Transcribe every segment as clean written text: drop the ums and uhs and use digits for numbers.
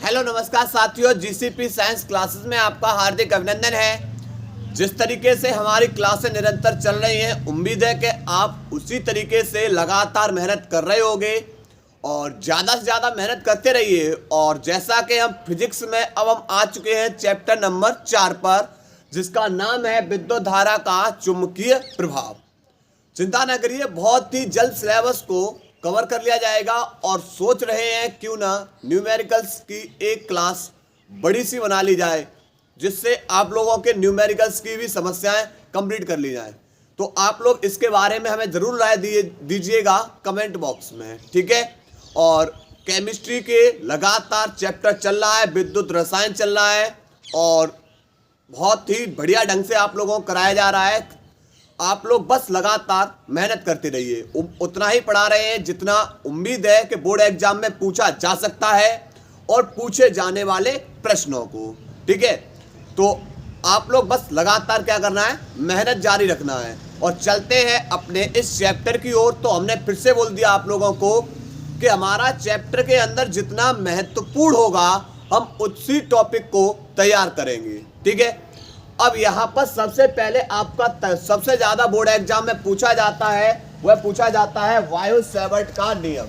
Hello नमस्कार साथियों, GCP science classes में आपका हार्दिक अभिनंदन है। जिस तरीके से हमारी क्लासें निरंतर चल रही हैं, उम्मीद है कि आप उसी तरीके से लगातार मेहनत कर रहे होंगे और ज़्यादा से ज़्यादा मेहनत करते रहिए। और जैसा कि हम फिजिक्स में अब हम आ चुके हैं चैप्टर नंबर 4 पर, जिसका नाम है विद्युत धारा का चुंबकीय प्रभाव। चिंता न करिए, बहुत ही जल्द सिलेबस को कवर कर लिया जाएगा और सोच रहे हैं क्यों ना न्यूमेरिकल्स की एक क्लास बड़ी सी बना ली जाए, जिससे आप लोगों के न्यूमेरिकल्स की भी समस्याएं कंप्लीट कर ली जाए। तो आप लोग इसके बारे में हमें ज़रूर राय दीजिएगा कमेंट बॉक्स में, ठीक है। और केमिस्ट्री के लगातार चैप्टर चल रहा है, विद्युत रसायन चल रहा है और बहुत ही बढ़िया ढंग से आप लोगों को कराया जा रहा है। आप लोग बस लगातार मेहनत करते रहिए, उतना ही पढ़ा रहे हैं जितना उम्मीद है कि बोर्ड एग्जाम में पूछा जा सकता है और पूछे जाने वाले प्रश्नों को, ठीक है। तो आप लोग बस लगातार क्या करना है, मेहनत जारी रखना है। और चलते हैं अपने इस चैप्टर की ओर। तो हमने फिर से बोल दिया आप लोगों को कि हमारा चैप्टर के अंदर जितना महत्वपूर्ण होगा हम उसी टॉपिक को तैयार करेंगे, ठीक है। अब यहाँ पर सबसे पहले आपका सबसे ज्यादा बोर्ड एग्जाम में पूछा जाता है, वह पूछा जाता है वायु सेवर्ट का नियम।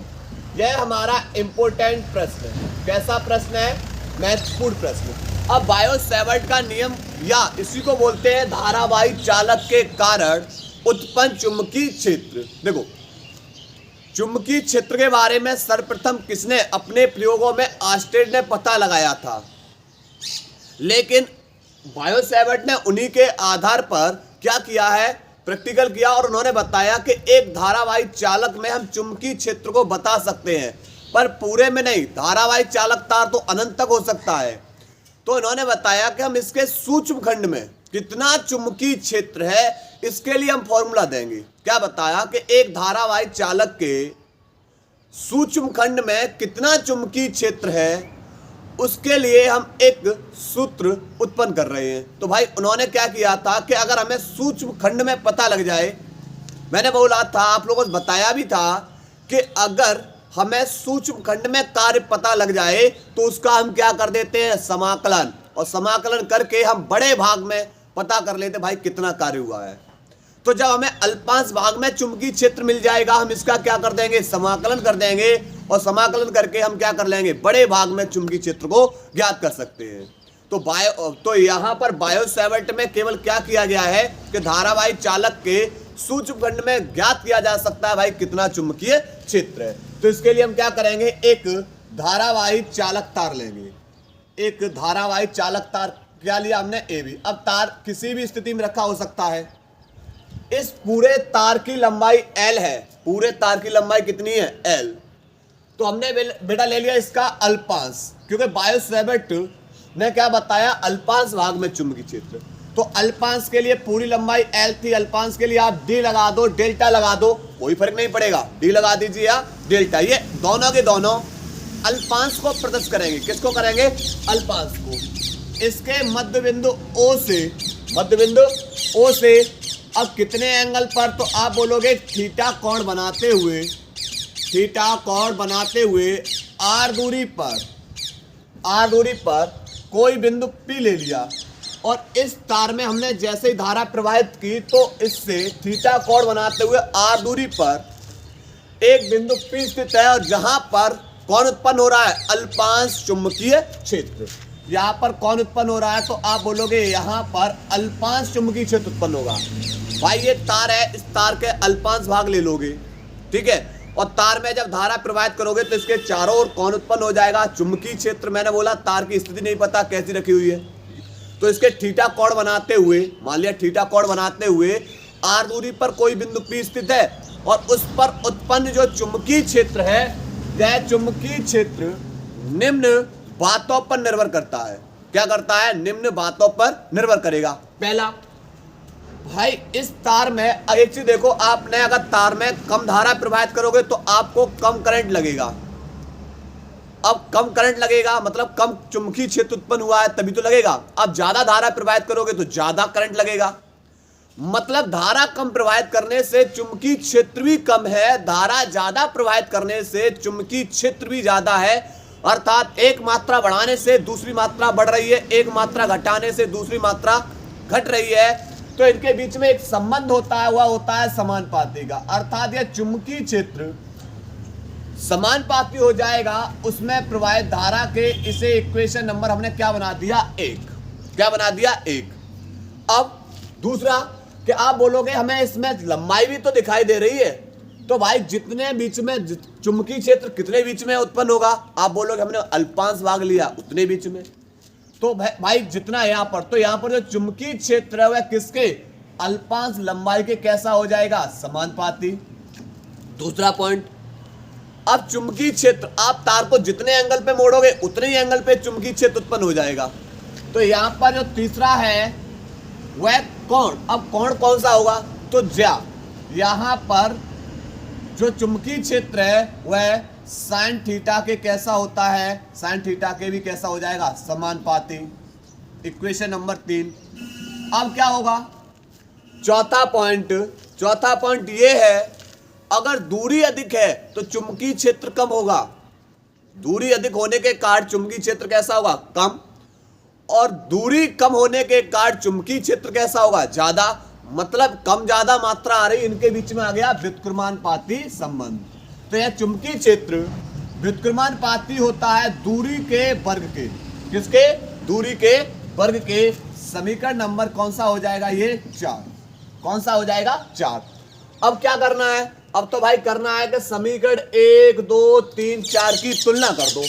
यह हमारा इंपोर्टेंट प्रश्न है। कैसा प्रश्न है? महत्वपूर्ण प्रश्न। अब वायु सेवर्ट का नियम, या इसी को बोलते हैं धारावाही चालक के कारण उत्पन्न चुंबकीय क्षेत्र। देखो, चुंबकीय क्षेत्र के बारे में सर्वप्रथम किसने अपने प्रयोगों में आर्मस्ट्रांग ने पता लगाया था, लेकिन वायु सेवर्ट ने उन्हीं के आधार पर क्या किया है, प्रैक्टिकल किया और उन्होंने बताया कि एक धारावाही चालक में हम चुंबकीय क्षेत्र को बता सकते हैं, पर पूरे में नहीं। धारावाही चालक तार तो अनंत तक हो सकता है। तो इन्होंने बताया कि हम इसके सूक्ष्म खंड में कितना चुंबकीय क्षेत्र है, इसके लिए हम फॉर्मूला देंगे। क्या बताया कि एक धारावाही चालक के सूक्ष्म खंड में कितना चुंबकीय क्षेत्र है, उसके लिए हम एक सूत्र उत्पन्न कर रहे हैं। तो भाई उन्होंने क्या किया था कि अगर हमें सूक्ष्म खंड में पता लग जाए, मैंने बोला था, आप लोगों को बताया भी था कि अगर हमें सूक्ष्म खंड में कार्य पता लग जाए तो उसका हम क्या कर देते हैं, समाकलन। और समाकलन करके हम बड़े भाग में पता कर लेते भाई कितना कार्य हुआ है। तो जब हमें अल्पांश भाग में चुंबकीय क्षेत्र मिल जाएगा, हम इसका क्या कर देंगे, समाकलन कर देंगे और समाकलन करके हम क्या कर लेंगे, बड़े भाग में चुंबकीय क्षेत्र को ज्ञात कर सकते हैं। तो यहाँ पर वायु सेवर्ट में केवल क्या किया गया है कि धारावाही चालक के सूक्ष्म खंड में ज्ञात किया जा सकता है भाई कितना चुंबकीय क्षेत्र है। तो इसके लिए हम क्या करेंगे, एक धारावाही चालक तार लेंगे। एक धारावाही चालक तार क्या लिया हमने, ए बी। अब तार किसी भी स्थिति में रखा हो सकता है। इस पूरे तार की लंबाई L है। पूरे तार की लंबाई कितनी है, L। तो हमने बेटा ले लिया इसका अल्पांश, क्योंकि वायु सेवर्ट ने क्या बताया, अल्पांश भाग में चुंबकीय क्षेत्र। तो अल्पांश के लिए पूरी लंबाई L थी, अल्पांश के लिए आप D लगा दो, डेल्टा लगा दो, कोई फर्क नहीं पड़ेगा। D लगा दीजिए या डेल्टा, ये दोनों के दोनों अल्पांश को प्रदर्शित करेंगे। किसको करेंगे, अल्पांश को। इसके मध्य बिंदु O से अब कितने एंगल पर, तो आप बोलोगे थीटा कोण बनाते हुए आर दूरी पर कोई बिंदु P ले लिया और इस तार में हमने जैसे ही धारा प्रवाहित की तो इससे थीटा कोण बनाते हुए आर दूरी पर एक बिंदु P स्थित है और जहां पर कौन उत्पन्न हो रहा है, अल्पांश चुंबकीय क्षेत्र। यहाँ पर कौन उत्पन्न हो रहा है, तो आप बोलोगे यहाँ पर अल्पांश चुंबकीय क्षेत्र उत्पन्न होगा। भाई ये तार है, इस तार के अल्पांश भाग ले लोगे, ठीक है। और तार में जब धारा प्रवाहित करोगे तो इसके चारों ओर कौन उत्पन्न हो जाएगा, चुंबकीय क्षेत्र। मैंने बोला तार की स्थिति नहीं पता कैसी रखी हुई है, तो इसके थीटा कोण बनाते हुए, मान लिया थीटा कोण बनाते हुए आर दूरी पर कोई बिंदु P स्थित है और उस पर उत्पन्न जो चुंबकीय क्षेत्र है, यह चुंबकीय क्षेत्र निम्न बातों पर निर्भर करता है। क्या करता है, निम्न बातों पर निर्भर करेगा। पहला, भाई इस तार में एक चीज देखो, आपने अगर तार में कम धारा प्रवाहित करोगे तो आपको कम करंट लगेगा। अब कम करंट लगेगा मतलब कम चुंबकीय क्षेत्र उत्पन्न हुआ है तभी तो लगेगा। अब ज्यादा धारा प्रवाहित करोगे तो ज्यादा करंट लगेगा। मतलब धारा कम प्रवाहित करने से चुंबकीय क्षेत्र भी कम है, धारा ज्यादा प्रवाहित करने से चुंबकीय क्षेत्र भी ज्यादा है। अर्थात एक मात्रा बढ़ाने से दूसरी मात्रा बढ़ रही है, एक मात्रा घटाने से दूसरी मात्रा घट रही है, तो इनके बीच में एक संबंध होता है, वह होता है समानुपाती का। अर्थात यह चुंबकीय क्षेत्र समानुपाती हो जाएगा उसमें प्रवाहित धारा के। इसे इक्वेशन नंबर हमने क्या बना दिया, 1। क्या बना दिया, 1। अब दूसरा कि आप बोलोगे हमें इसमें लंबाई भी तो दिखाई दे रही है, तो भाई जितने बीच में चुंबकीय क्षेत्र कितने बीच में उत्पन्न होगा, आप बोलोगे हमने अल्पांश भाग लिया उतने बीच में, तो भाई जितना यहाँ पर, तो यहाँ पर जो चुंबकीय क्षेत्र है वह किसके, अल्पांश लंबाई के कैसा हो जाएगा, समानुपाती। दूसरा पॉइंट, अब चुंबकीय क्षेत्र आप तार को जितने एंगल पे मोड़ोगे उतने ही एंगल पे चुंबकीय क्षेत्र उत्पन्न हो जाएगा। तो यहाँ पर जो तीसरा है वह कोण। अब कोण कौन सा होगा, तो ज्या, यहाँ पर जो चुंबकीय क्षेत्र है वह साइन थीटा के कैसा होता है, साइन थीटा के भी कैसा हो जाएगा, समानुपाती। Equation number 3। अब क्या होगा, चौथा पॉइंट ये है, अगर दूरी अधिक है तो चुंबकीय क्षेत्र कम होगा। दूरी अधिक होने के कारण चुंबकीय क्षेत्र कैसा होगा, कम, और दूरी कम होने के कारण चुंबकीय क्षेत्र कैसा होगा, ज्यादा। मतलब कम ज्यादा मात्रा आ रही, इनके बीच में आ गया व्युत्क्रमानुपाती संबंध। तो यह चुंबकीय क्षेत्र व्युत्क्रमानुपाती होता है दूरी के वर्ग के। किसके, दूरी के वर्ग के। समीकरण नंबर कौन सा हो जाएगा, ये 4। कौन सा हो जाएगा, 4। अब क्या करना है, अब तो भाई करना है कि समीकरण 1, 2, 3, 4 की तुलना कर दो।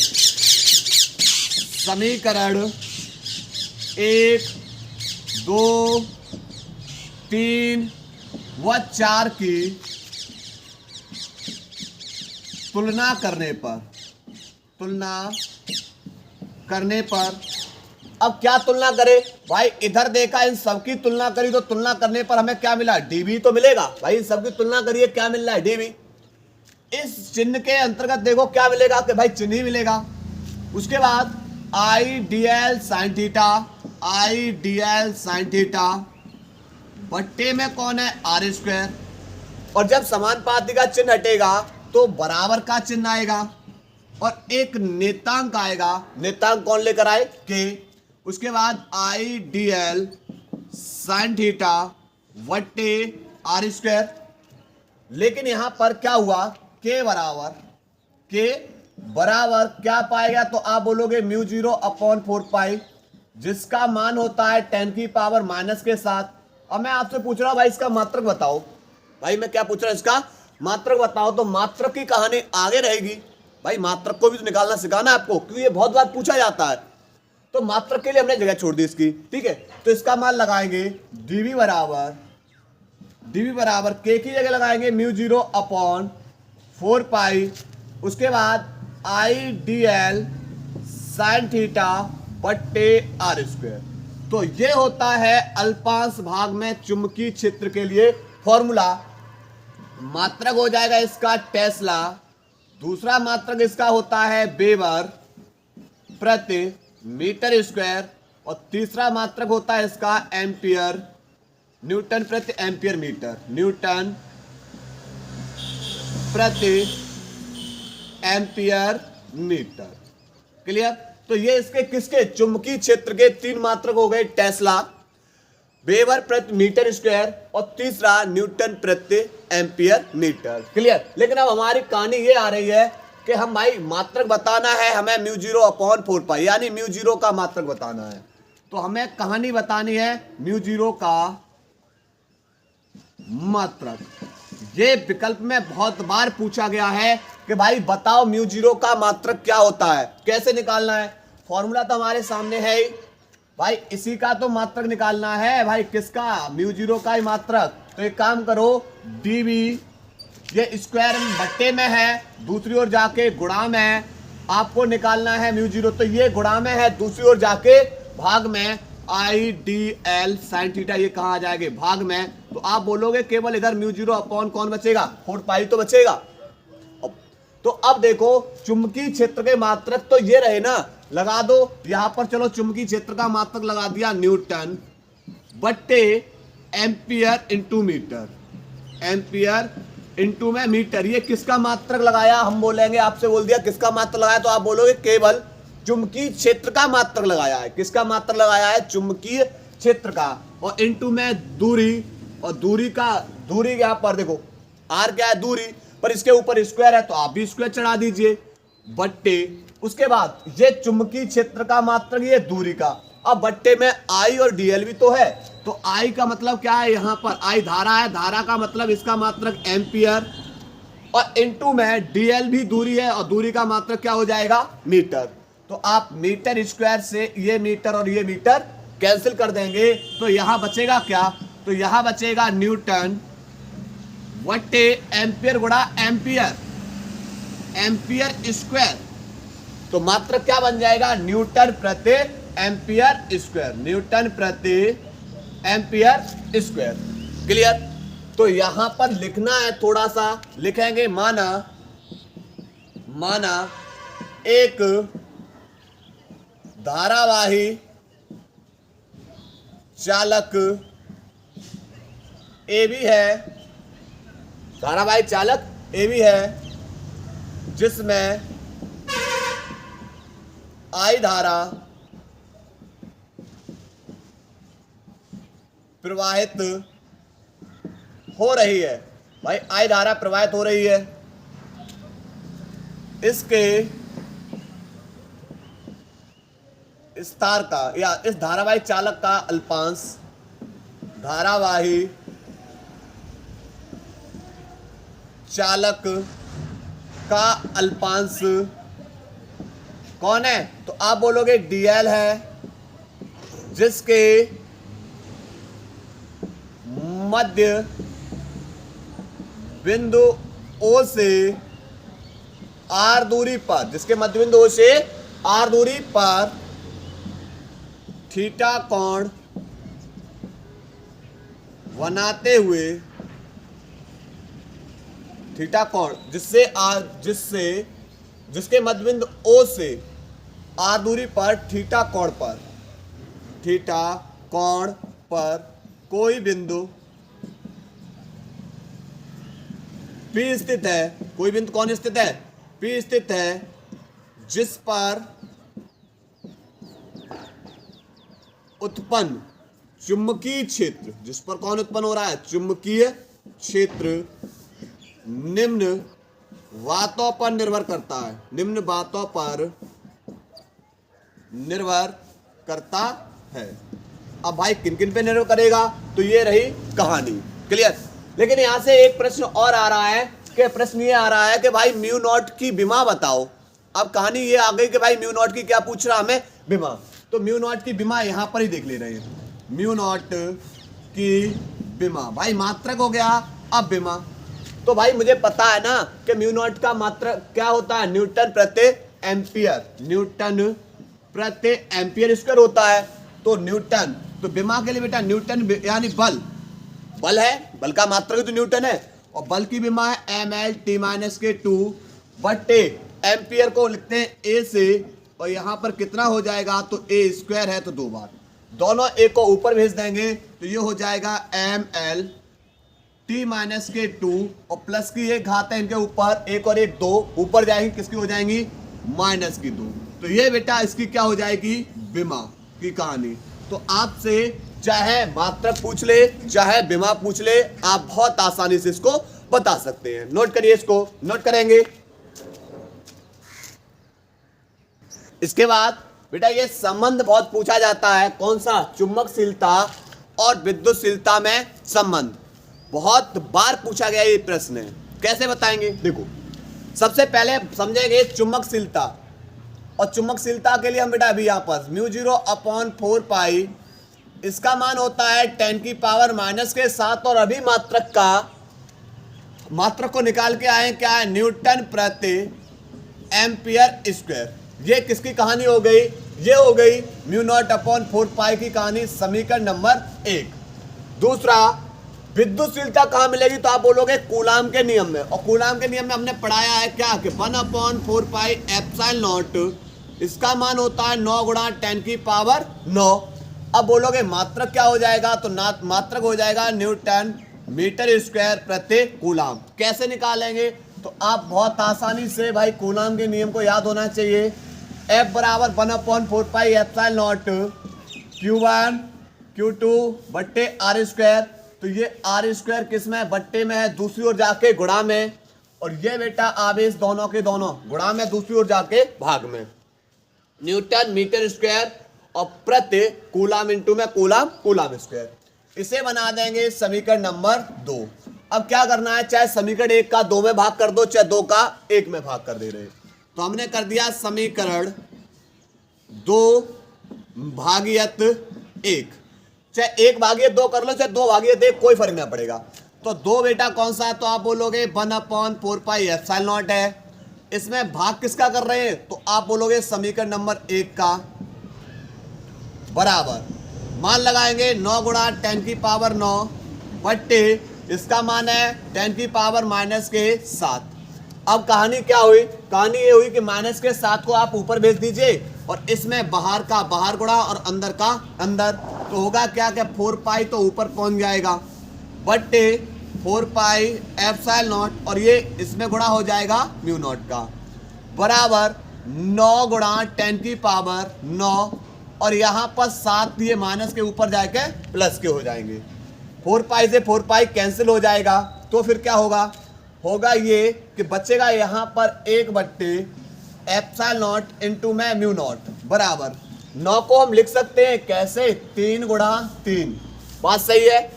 समीकरण 1, 2, 3 व 4 की तुलना करने पर अब क्या तुलना करें भाई, इधर देखा इन सबकी तुलना करी तो तुलना करने पर हमें क्या मिला, डीबी तो मिलेगा भाई। इन सबकी तुलना करिए, क्या मिल रहा है, डीबी। इस चिन्ह के अंतर्गत देखो क्या मिलेगा कि भाई चिन्ह ही मिलेगा। उसके बाद I D L sine theta बट्टे में कौन है, आर स्क्वायर। और जब समानुपाती का चिन्ह हटेगा तो बराबर का चिन्ह आएगा और एक नेतांक आएगा। नेतांक कौन लेकर आए, के। उसके बाद I D L sine theta बट्टे आर स्क्वायर। लेकिन यहां पर क्या हुआ, के बराबर क्या पाएगा, तो आप बोलोगे μ0 अपॉन 4 जिसका मान होता है 10 की पावर माइनस के साथ। अब मैं आपसे पूछ रहा हूं भाई इसका मात्रक बताओ। भाई मैं क्या पूछ रहा हूं, इसका मात्रक बताओ। तो मात्रक की कहानी आगे रहेगी भाई, मात्रक को भी तो निकालना सिखाना है आपको, क्योंकि ये बहुत बार पूछा जाता है। तो मात्रक के लिए हमने जगह छोड़ दी इसकी, ठीक है। तो इसका मान लगाएंगे dv बराबर के की जगह लगाएंगे μ0 अपॉन 4 उसके बाद I D L sine theta बट्टे आर स्क्वायर। तो ये होता है अल्पांश भाग में चुंबकीय क्षेत्र के लिए फॉर्मूला। मात्रक हो जाएगा इसका टेस्ला, दूसरा मात्रक इसका होता है वेबर प्रति मीटर स्क्वायर, और तीसरा मात्रक होता है इसका एम्पियर, न्यूटन प्रति एम्पियर मीटर, न्यूटन प्रति एम्पियर मीटर। क्लियर। तो ये इसके किसके, चुंबकीय क्षेत्र के 3 मात्रक हो गए, टेस्ला, वेबर प्रति मीटर स्क्वायर और तीसरा न्यूटन प्रति एम्पियर मीटर। क्लियर। लेकिन अब हमारी कहानी ये आ रही है कि हम भाई मात्रक बताना है हमें μ0 अपॉन 4 यानी μ0 का मात्रक बताना है। तो हमें कहानी बतानी है μ0 का मात्रक। ये विकल्प में बहुत बार पूछा गया है कि भाई बताओ μ0 का मात्रक क्या होता है, कैसे निकालना है। फॉर्मूला तो हमारे सामने है ही भाई, इसी का तो मात्रक निकालना है भाई। किसका, μ0 का ही मात्रक। तो एक काम करो, dv ये स्क्वायर बट्टे में है, दूसरी ओर जाके गुणा में है, आपको निकालना है μ0। तो ये गुणा में है, दूसरी ओर जाके भाग में, I D L sine theta ये कहाँ आ जाएंगे, भाग में। तो आप बोलोगे केवल इधर μ0 अपॉन कौन बचेगा, 4 तो बचेगा। तो अब देखो चुंबकीय क्षेत्र के मात्रक तो ये रहे ना, लगा दो यहां पर। चलो चुंबकीय क्षेत्र का मात्रक लगा दिया न्यूटन बट्टे ampere into metre, ampere into में मीटर। ये किसका मात्रक लगाया, हम बोलेंगे, आपसे बोल दिया किसका मात्रक लगाया, तो आप बोलोगे केवल चुंबकीय क्षेत्र का मात्रक लगाया है। किसका मात्रक लगाया है, चुंबकीय क्षेत्र का। और इनटू में दूरी, और दूरी यहाँ पर देखो आर क्या है, दूरी, पर इसके ऊपर स्क्वायर है तो आप भी स्क्वायर चढ़ा दीजिए, बट्टे उसके बाद ये चुंबकीय क्षेत्र का मात्रक, ये दूरी का। अब बट्टे में आई और डीएल भी तो है, तो आई का मतलब क्या है, यहाँ पर आई धारा है, धारा का मतलब इसका मात्रक एम्पियर, और इनटू में डीएल भी दूरी है, और दूरी का मात्रक क्या हो जाएगा, मीटर। तो आप मीटर स्क्वायर से ये मीटर और ये मीटर कैंसिल कर देंगे, तो यहां बचेगा क्या, तो यहां बचेगा न्यूटन बटे एम्पियर गुणा एम्पियर, एम्पियर स्क्वायर। तो मात्रक क्या बन जाएगा, न्यूटन प्रति एम्पियर स्क्वायर, न्यूटन प्रति एम्पियर स्क्वायर। क्लियर। तो यहां पर लिखना है, थोड़ा सा लिखेंगे, माना एक धारावाही चालक ए भी है, धारावाही चालक ए भी है, जिसमें आई धारा प्रवाहित हो रही है। भाई आई धारा प्रवाहित हो रही है, इसके इस तार का या इस धारावाही चालक का अल्पांश, धारावाही चालक का अल्पांश कौन है, तो आप बोलोगे डीएल है, जिसके मध्य बिंदु ओ से आर दूरी पर, जिसके मध्य बिंदु ओ से आर दूरी पर थीटा कोण बनाते हुए, थीटा कोण जिसके मध्य बिंदु ओ से आर दूरी पर थीटा कोण पर कोई बिंदु P स्थित है, कोई बिंदु कौन स्थित है, P स्थित है, जिस पर उत्पन्न चुंबकीय क्षेत्र, जिस पर कौन उत्पन्न हो रहा है, चुंबकीय क्षेत्र निम्न बातों पर निर्भर करता है, निम्न बातों पर निर्भर करता है। अब भाई किन किन पे निर्भर करेगा, तो ये रही कहानी। क्लियर। लेकिन यहां से एक प्रश्न और आ रहा है, कि प्रश्न ये आ रहा है कि भाई म्यू नॉट की विमा बताओ। अब कहानी ये आ गई कि भाई म्यू नॉट की क्या पूछ रहा हमें, विमा। तो म्यू नॉट की विमा यहां पर ही देख ले रहे हैं, म्यू नॉट की विमा। भाई मात्रक हो गया, अब विमा। तो भाई मुझे पता है ना कि म्यू नॉट का मात्रक क्या होता है, न्यूटन प्रति एम्पियर, न्यूटन प्रति एम्पियर स्क्वायर होता है। तो न्यूटन, तो विमा के लिए बेटा न्यूटन यानी बल है, बल का मात्रक तो न्यूटन है, और बल की विमा है mL/t-2 बटे एम्पियर को लिखते हैं ए से, और यहां पर कितना हो जाएगा, तो ए स्क्वायर है तो 2 बार, दोनों ए को ऊपर भेज देंगे तो ये हो जाएगा mL/t-2, और प्लस की एक घात है इनके ऊपर, एक और एक 2 ऊपर जाएंगी, किसकी हो जाएंगी, -2। तो ये बेटा इसकी क्या हो जाएगी, विमा की कहानी। तो आपसे चाहे मात्रक पूछ ले, चाहे विमा पूछ ले, आप बहुत आसानी से इसको बता सकते हैं। नोट करिए, इसको नोट करेंगे। इसके बाद बेटा ये संबंध बहुत पूछा जाता है, कौन सा, चुंबकशीलता और विद्युतशीलता में संबंध। बहुत बार पूछा गया ये प्रश्न है, कैसे बताएंगे, देखो सबसे पहले समझेंगे चुंबकशीलता। और चुंबकशीलता के लिए हम बेटा अभी यहाँ पर μ0/4 पाई, इसका मान होता है 10⁻⁻⁻ के साथ, और अभी मात्रक को निकाल के आए, क्या है, न्यूटन प्रति एम्पियर स्क्वायर। ये किसकी कहानी हो गई, ये हो गई μ0/4 पाई की कहानी, समीकरण नंबर 1। दूसरा, विद्युतशीलता कहाँ मिलेगी, तो आप बोलोगे कूलाम के नियम में। और कूलाम के नियम में हमने पढ़ाया है क्या, कि 1/4 पाई एप्सिलॉन नॉट, इसका मान होता है 9 × 10⁹ अब बोलोगे मात्रक क्या हो जाएगा, तो मात्रक हो जाएगा न्यूटन मीटर स्क्वायर प्रति कूलाम। कैसे निकालेंगे? तो आप बहुत आसानी से भाई कूलाम के नियम को याद होना चाहिए। F बराबर 1/4 pi epsilon not Q1 Q2 बट्टे आर स्क्वायर। तो ये आर स्क्वायर किस में? बट्टे में है, दूसरी ओर जाके गुणा में, और ये बेटा आवेश दोनों के दोनों गुणा में, दूसरी ओर जाके भाग में। न्यूटन मीटर स्क्वायर और प्रति कूलाम इंटू में कूलाम, कूलाम स्क्वायर। इसे बना देंगे समीकरण नंबर 2। अब क्या करना है? चाहे समीकरण 1 का 2 में भाग कर दो, चाहे 2 का 1 में भाग कर दे रहे। तो हमने कर दिया समीकरण 2 भागियत 1, चाहे 1 भागियत 2 कर लो, चाहे 2 भागियत 1, कोई फर्क नहीं पड़ेगा। तो 2 बेटा कौन सा है? तो आप बोलोगे 1/4 पाई एप्सिलॉन नॉट है। इसमें भाग किसका कर रहे हैं? तो आप बोलोगे समीकरण नंबर 1 का, बराबर मान लगाएंगे 9 गुणा 10 की पावर 9 बट्टे इसका मान है 10 की पावर -7। अब कहानी क्या हुई? कहानी ये हुई कि -7 को आप ऊपर भेज दीजिए, और इसमें बाहर का बाहर गुणा और अंदर का अंदर। तो होगा क्या? 4 पाई तो ऊपर पहुंच जाएगा बट्टे 4 पाई एप्सिलॉन नॉट, और ये इसमें गुणा हो जाएगा म्यू नॉट का, बराबर 9 गुणा 10 की पावर 9, और यहाँ पर 7 ये माइनस के ऊपर जाके प्लस के हो जाएंगे। 4 पाई से 4 पाई कैंसिल हो जाएगा। तो फिर क्या होगा? होगा ये कि बचेगा यहाँ पर 1 बट्टे एप्सिलॉन नॉट इंटू में म्यू नॉट, बराबर 9 को हम लिख सकते हैं कैसे? 3 गुणा 3। बात सही है।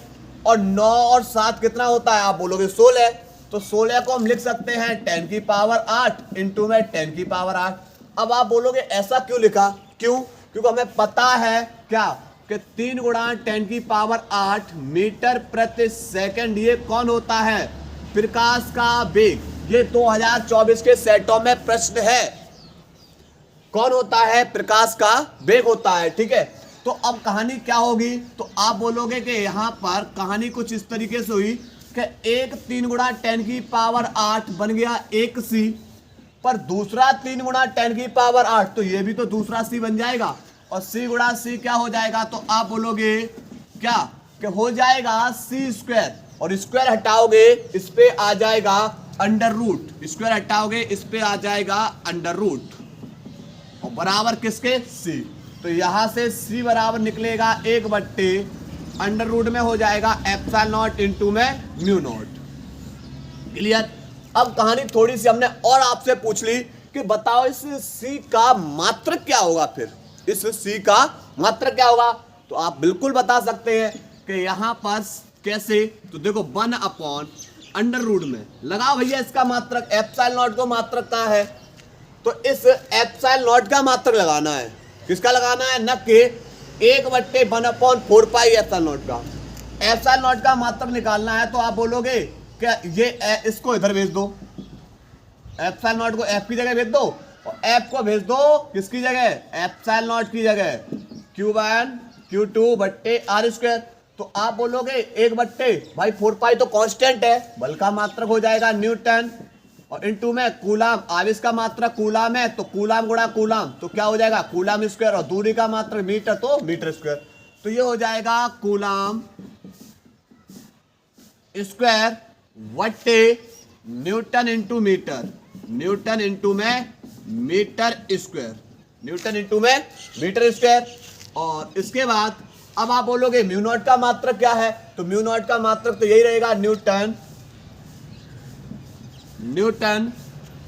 और 9 और 7 कितना होता है? आप बोलोगे 16। तो 16 को हम लिख सकते हैं 10 की पावर 8 इंटू में 10 की पावर 8। अब आप बोलोगे ऐसा क्यों लिखा? क्यों? क्योंकि हमें पता है क्या कि 3 गुणा 10 की पावर 8 मीटर प्रति सेकंड ये कौन होता है? प्रकाश का वेग। ये 2024 के सेटों में प्रश्न है। कौन होता है? प्रकाश का वेग होता है। ठीक है। तो अब कहानी क्या होगी? तो आप बोलोगे कि यहाँ पर कहानी कुछ इस तरीके से हुई कि 3 गुणा 10 की पावर 8 बन गया 1c, पर दूसरा 3 गुणा 10 की पावर 8, तो ये भी तो दूसरा c बन जाएगा, और c गुणा c क्या हो जाएगा? तो आप बोलोगे क्या कि हो जाएगा c स्क्वायर, और स्क्वायर हटाओगे इस पे आ जाएगा अंडर रूट, स्क्वायर हटाओगे इस पे आ जाएगा अंडर रूट, और बराबर किसके? c। तो यहां से c बराबर निकलेगा 1 बट्टे अंडर रूट में हो जाएगा एप्सिलॉन नॉट इंटू में म्यू नॉट। क्लियर? अब कहानी थोड़ी सी हमने और आपसे पूछ ली कि बताओ इस c का मात्रक क्या होगा? फिर इस c का मात्रक क्या होगा? तो आप बिल्कुल बता सकते हैं कि यहां पर कैसे? तो देखो 1 अपॉन अंडर रूट में लगाओ भैया इसका मात्रक, एप्सिलॉन नॉट को मात्रक कहाँ है? तो इस एप्सिलॉन नॉट का मात्रक लगाना है। किसका लगाना है? न कि 1 बट्टे 1/4 पाई एप्सिलॉन नॉट का। एप्सिलॉन नॉट का मात्रक निकालना है। तो आप बोलोगे क्या ये इसको इधर भेज दो, एप्सिलॉन नॉट को f की जगह भेज दो, और f को भेज दो किसकी जगह? एप्सिलॉन नॉट की जगह Q1 Q2 बट्टे आर स्क्वायर। तो आप बोलोगे 1 बट्टे भाई 4 पाई तो कांस्टेंट है, बल का मात्रक हो जाएगा न्यूटन, और इनटू में कूलाम, आवेश का मात्रक कूलाम है, तो कूलाम गुणा कूलाम तो क्या हो जाएगा? कूलाम स्क्वायर, और दूरी का मात्रक मीटर तो मीटर स्क्वायर। तो ये हो जाएगा कूलाम स्क्वायर वट्टे newton into metre, newton into में मीटर स्क्वायर, न्यूटन इंटू में मीटर स्क्वायर। और इसके बाद अब आप बोलोगे म्यू नॉट का मात्रक क्या है? तो म्यू नॉट का मात्रक तो यही रहेगा न्यूटन, न्यूटन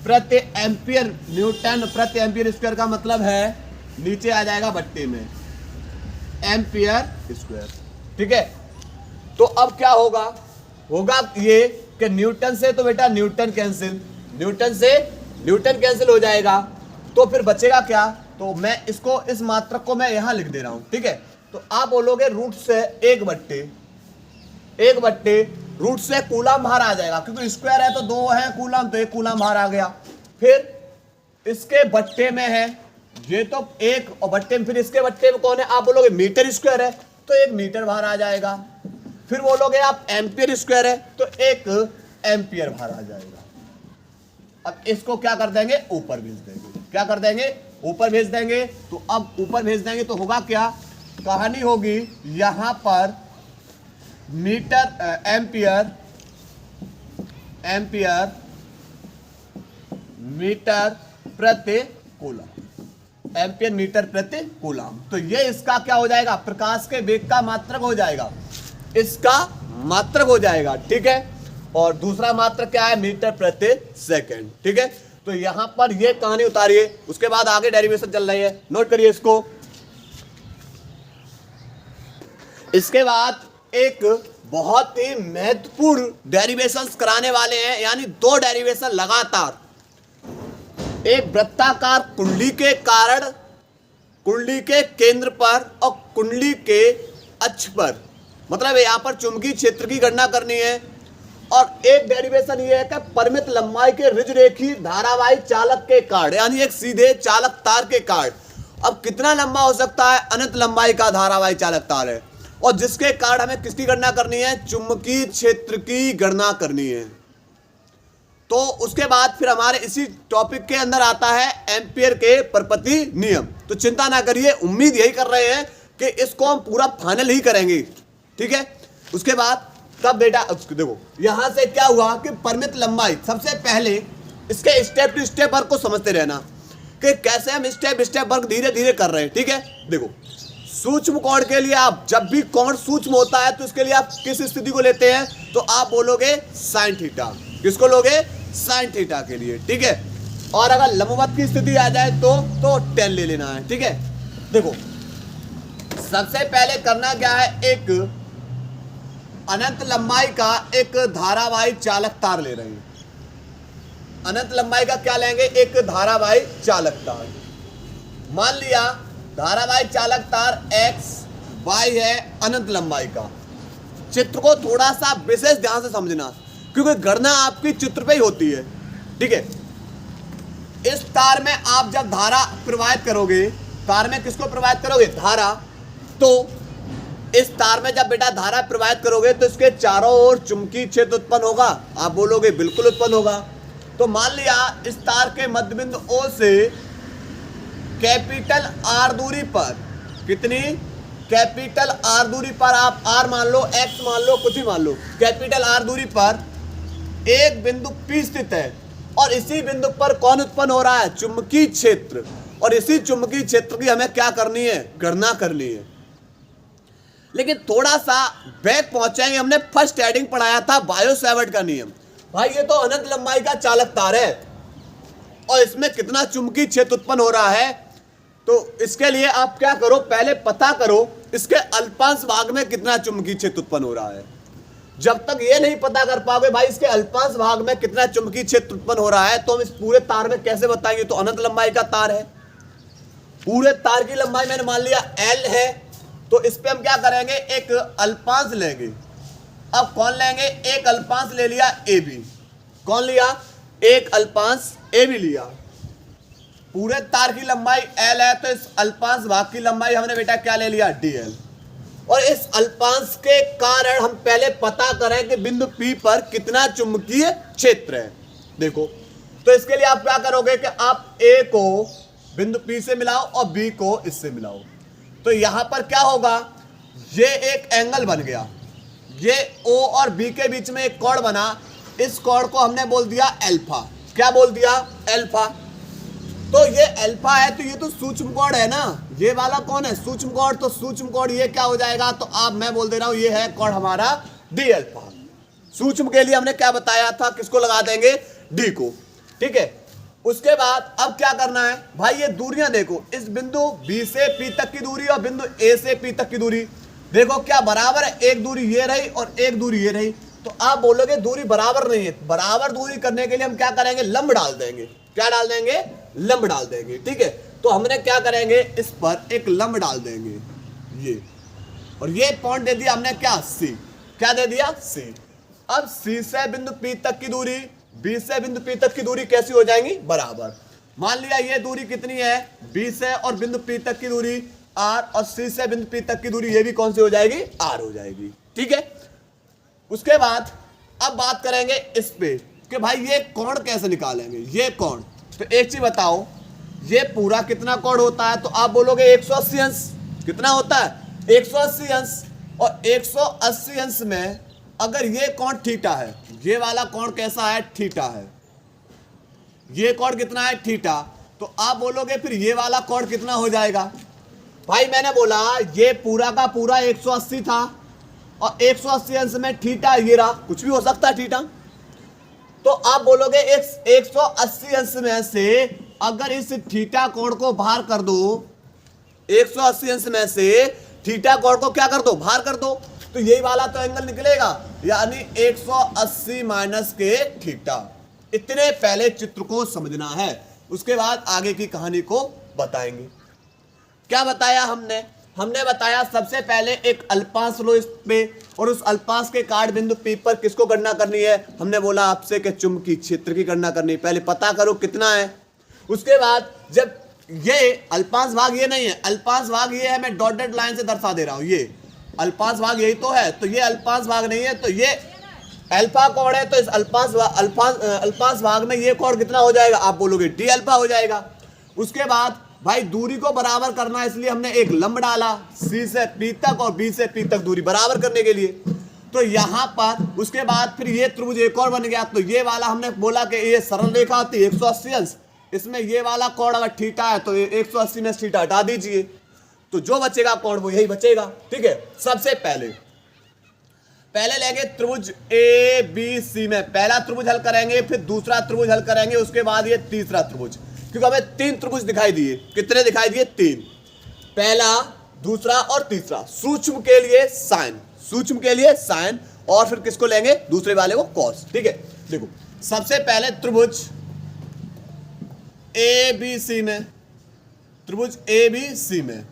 प्रति एम्पियर, न्यूटन प्रति एम्पियर स्क्वायर का मतलब है नीचे आ जाएगा बट्टे में एम्पियर स्क्वायर। ठीक है। तो अब क्या होगा? होगा ये कि न्यूटन से तो बेटा न्यूटन कैंसिल, न्यूटन से न्यूटन कैंसिल हो जाएगा, तो फिर बचेगा क्या? तो मैं इसको, इस मात्रक को मैं यहां लिख दे रहा हूं। ठीक है। तो आप बोलोगे रूट से 1 बट्टे रूट से कूलाम बाहर आ जाएगा, क्योंकि स्क्वायर है तो 2 है कूलाम, तो 1 कूलाम बाहर आ गया। फिर इसके बट्टे में है ये तो 1, और बट्टे में फिर इसके बट्टे में कौन है? आप बोलोगे मीटर स्क्वायर है, तो 1 मीटर बाहर आ जाएगा। फिर बोलोगे आप एम्पियर स्क्वायर है, तो 1 एम्पियर बाहर आ जाएगा। अब इसको क्या कर देंगे? ऊपर भेज देंगे। क्या कर देंगे? ऊपर भेज देंगे। तो अब ऊपर भेज देंगे तो होगा क्या? कहानी होगी यहां पर एम्पियर मीटर प्रति कूलम, एम्पियर मीटर प्रति कूलम। तो ये इसका क्या हो जाएगा, प्रकाश के वेग का मात्रक हो जाएगा, इसका मात्रक हो जाएगा, ठीक है। और दूसरा मात्रक क्या है, मीटर प्रति सेकंड, ठीक है। तो यहां पर ये कहानी उतारिए, उसके बाद आगे डेरिवेशन चल रही है, नोट करिए इसको। इसके बाद एक बहुत ही महत्वपूर्ण डेरिवेशंस कराने वाले हैं, यानी दो डेरिवेशन लगातार, एक वृत्ताकार कुंडली के कारण, कुंडली के केंद्र पर और कुंडली के अक्ष पर, मतलब यहां पर चुंबकीय क्षेत्र की गणना करनी है। और एक डेरिवेशन ये है कि परिमित लंबाई के ऋजरेखी धारावाही चालक के कारण, यानी एक सीधे चालक तार के कारण, अब कितना लंबा हो सकता है, अनंत लंबाई का धारावाही चालक तार है, और जिसके कारण हमें किसकी गणना करनी है, चुंबकीय क्षेत्र की गणना करनी है। तो उसके बाद फिर हमारे इसी टॉपिक के अंदर आता है एम्पियर के परपति नियम। तो चिंता ना करिए, उम्मीद यही कर रहे हैं कि इसको हम पूरा फाइनल ही करेंगे, ठीक है। उसके बाद तब बेटा देखो यहां से क्या हुआ कि परिमित लंबाई, सबसे पहले इसके स्टेप टू स्टेप वर्क को समझते रहना कि कैसे हम स्टेप स्टेप वर्क धीरे धीरे कर रहे हैं, ठीक है। देखो सूक्ष्म कोण के लिए, आप जब भी कोण सूक्ष्म होता है तो इसके लिए आप किस स्थिति को लेते हैं, तो आप बोलोगे साइन थीटा। किसको लोगे, साइन थीटा के लिए, ठीक है। और अगर लंबवत की स्थिति आ जाए तो टेन ले लेना है, ठीक है। देखो सबसे पहले करना क्या है, एक अनंत लंबाई का एक धारावाही चालक तार ले रहे हैं। अनंत लंबाई का क्या लेंगे, एक धारावाही चालक तार। मान लिया धारावाही चालक तार x y है अनंत लंबाई का। चित्र को थोड़ा सा विशेष ध्यान से समझना, क्योंकि गणना आपकी चित्र पे ही होती है, ठीक है। इस तार में आप जब धारा प्रवाहित करोगे, तार में किसको प्रवाहित करोगे, धारा, तो इस तार में जब बेटा धारा प्रवाहित करोगे तो इसके चारों ओर चुंबकीय क्षेत्र उत्पन्न होगा। आप बोलोगे बिल्कुल उत्पन्न होगा। तो मान लिया इस तार के मध्य बिंदु O से कैपिटल R दूरी पर, कितनी, कैपिटल R दूरी पर, आप R मान लो, X मान लो, कुछ भी मान लो, कैपिटल R दूरी पर एक बिंदु P स्थित है, और इसी बिंदु पर कौन उत्पन्न हो रहा है, चुंबकीय क्षेत्र। और इसी चुंबकीय क्षेत्र की हमें क्या करनी है, गणना करनी है। लेकिन थोड़ा सा बैक पहुंचाएंगे, हमने फर्स्ट हेडिंग पढ़ाया था बायो सेवर्ट का नियम। भाई ये तो अनंत लंबाई का चालक तार है और इसमें कितना चुंबकीय क्षेत्र उत्पन्न हो रहा है, तो इसके लिए आप क्या करो, पहले पता करो इसके अल्पांश भाग में कितना चुंबकीय क्षेत्र उत्पन्न हो रहा है। जब तक ये नहीं पता कर पाओगे भाई इसके अल्पांश भाग में कितना चुंबकीय क्षेत्र उत्पन्न हो रहा है, तो हम इस पूरे तार में कैसे बताएंगे। तो अनंत लंबाई का तार है, पूरे तार की लंबाई मैंने मान लिया L है, तो इस पे हम क्या करेंगे, एक अल्पांश लेंगे। अब कौन लेंगे, एक अल्पांश ले लिया AB। कौन लिया, एक अल्पांश AB लिया। पूरे तार की लंबाई L है, तो इस अल्पांश भाग की लंबाई हमने बेटा क्या ले लिया, DL। और इस अल्पांश के कारण हम पहले पता करें कि बिंदु P पर कितना चुंबकीय क्षेत्र है। देखो तो इसके लिए आप क्या करोगे कि आप A को बिंदु P से मिलाओ और B को इससे मिलाओ। तो यहां पर क्या होगा, ये एक एंगल बन गया, ये O और B के बीच में एक कोण बना, इस कोण को हमने बोल दिया अल्फा। क्या बोल दिया, अल्फा। तो ये अल्फा है, तो ये तो सूक्ष्म कोण है ना, ये वाला कौन है, सूक्ष्म कोण। तो सूक्ष्म कोण ये क्या हो जाएगा, तो आप, मैं बोल दे रहा हूं, ये है कोण हमारा डी अल्फा। सूक्ष्म के लिए हमने क्या बताया था, किसको लगा देंगे, डी को, ठीक है। उसके बाद अब क्या करना है भाई, ये दूरियां देखो, इस बिंदु B से P तक की दूरी और बिंदु A से P तक की दूरी देखो क्या बराबर है, एक दूरी ये रही और एक दूरी ये रही। तो आप बोलोगे दूरी बराबर नहीं है, बराबर दूरी करने के लिए हम क्या करेंगे, लंब डाल देंगे। क्या डाल देंगे, लंब डाल देंगे, ठीक है। तो हमने क्या करेंगे, इस पर एक लंब डाल देंगे, ये, और ये पॉइंट दे दिया हमने क्या, C। क्या दे दिया, C। अब C से बिंदु P तक की दूरी, B से बिंदु P तक की दूरी कैसी हो जाएंगी, बराबर। मान लिया ये दूरी कितनी है, B से और बिंदु P तक की दूरी R, और C से बिंदु P तक की दूरी ये भी कौन सी हो जाएगी, R हो जाएगी, ठीक है। उसके बाद अब बात करेंगे इस पे कि भाई ये कोण कैसे निकालेंगे, ये कोण। तो एक चीज बताओ, ये पूरा कितना कोण होता है, तो आप बोलोगे 180 अंश। कितना होता है, 180 अंश। और 180 अंश में अगर ये कोण थीटा है, ये वाला कोण कैसा है, थीटा है, ये कोण कितना है, थीटा, तो आप बोलोगे फिर ये वाला कोण कितना हो जाएगा। भाई मैंने बोला ये पूरा का पूरा 180 था और 180 अंश में थीटा ये रहा, कुछ भी हो सकता है थीटा, तो आप बोलोगे 180 अंश में से अगर इस थीटा कोण को बाहर कर दो, 180 अंश में से थीटा कोण को क्या कर दो, बाहर कर दो, तो यही वाला तो एंगल निकलेगा, यानी 180 माइनस के थीटा। इतने पहले चित्र को समझना है, उसके बाद आगे की कहानी को बताएंगे। क्या बताया हमने बताया सबसे पहले एक अल्पांश लो इस पे, और उस अल्पांश के काट बिंदु P पर किसको गणना करनी है, हमने बोला आपसे कि चुंबकीय क्षेत्र की गणना करनी है। पहले पता करो कितना है, उसके बाद जब ये अल्पांश भाग ये नहीं है, अल्पांश भाग ये है, मैं डॉटेड लाइन से दर्शा दे रहा हूं, ये अल्पांश भाग यही तो है, तो ये अल्पांश भाग नहीं है, तो ये अल्फा कोण है, तो इस अल्पांश भाग में ये कोण कितना हो जाएगा, आप बोलोगे डी अल्फा हो जाएगा। उसके बाद भाई दूरी को बराबर करना है, इसलिए हमने एक लंब डाला सी से पी तक और बी से पी तक दूरी बराबर करने के लिए, तो यहाँ पर उसके बाद फिर ये त्रिभुज एक और बन गया, तो ये वाला हमने बोला कि ये सरल रेखा होती है 180 अंश, इसमें ये वाला कोण अगर थीटा है तो 180 में थीटा हटा दीजिए, तो जो बचेगा कोण वो यही बचेगा। ठीक है, सबसे पहले लेंगे त्रिभुज ए बी सी में पहला त्रिभुज हल करेंगे, फिर दूसरा त्रिभुज हल करेंगे, उसके बाद ये तीसरा त्रिभुज, क्योंकि हमें 3 त्रिभुज दिखाई दिए। कितने दिखाई दिए, 3, पहला, दूसरा और तीसरा। सूक्ष्म के लिए साइन, सूक्ष्म के लिए साइन, और फिर किसको लेंगे, दूसरे वाले को कॉस। ठीक है, देखो सबसे पहले त्रिभुज ए बी सी में, त्रिभुज ए बी सी में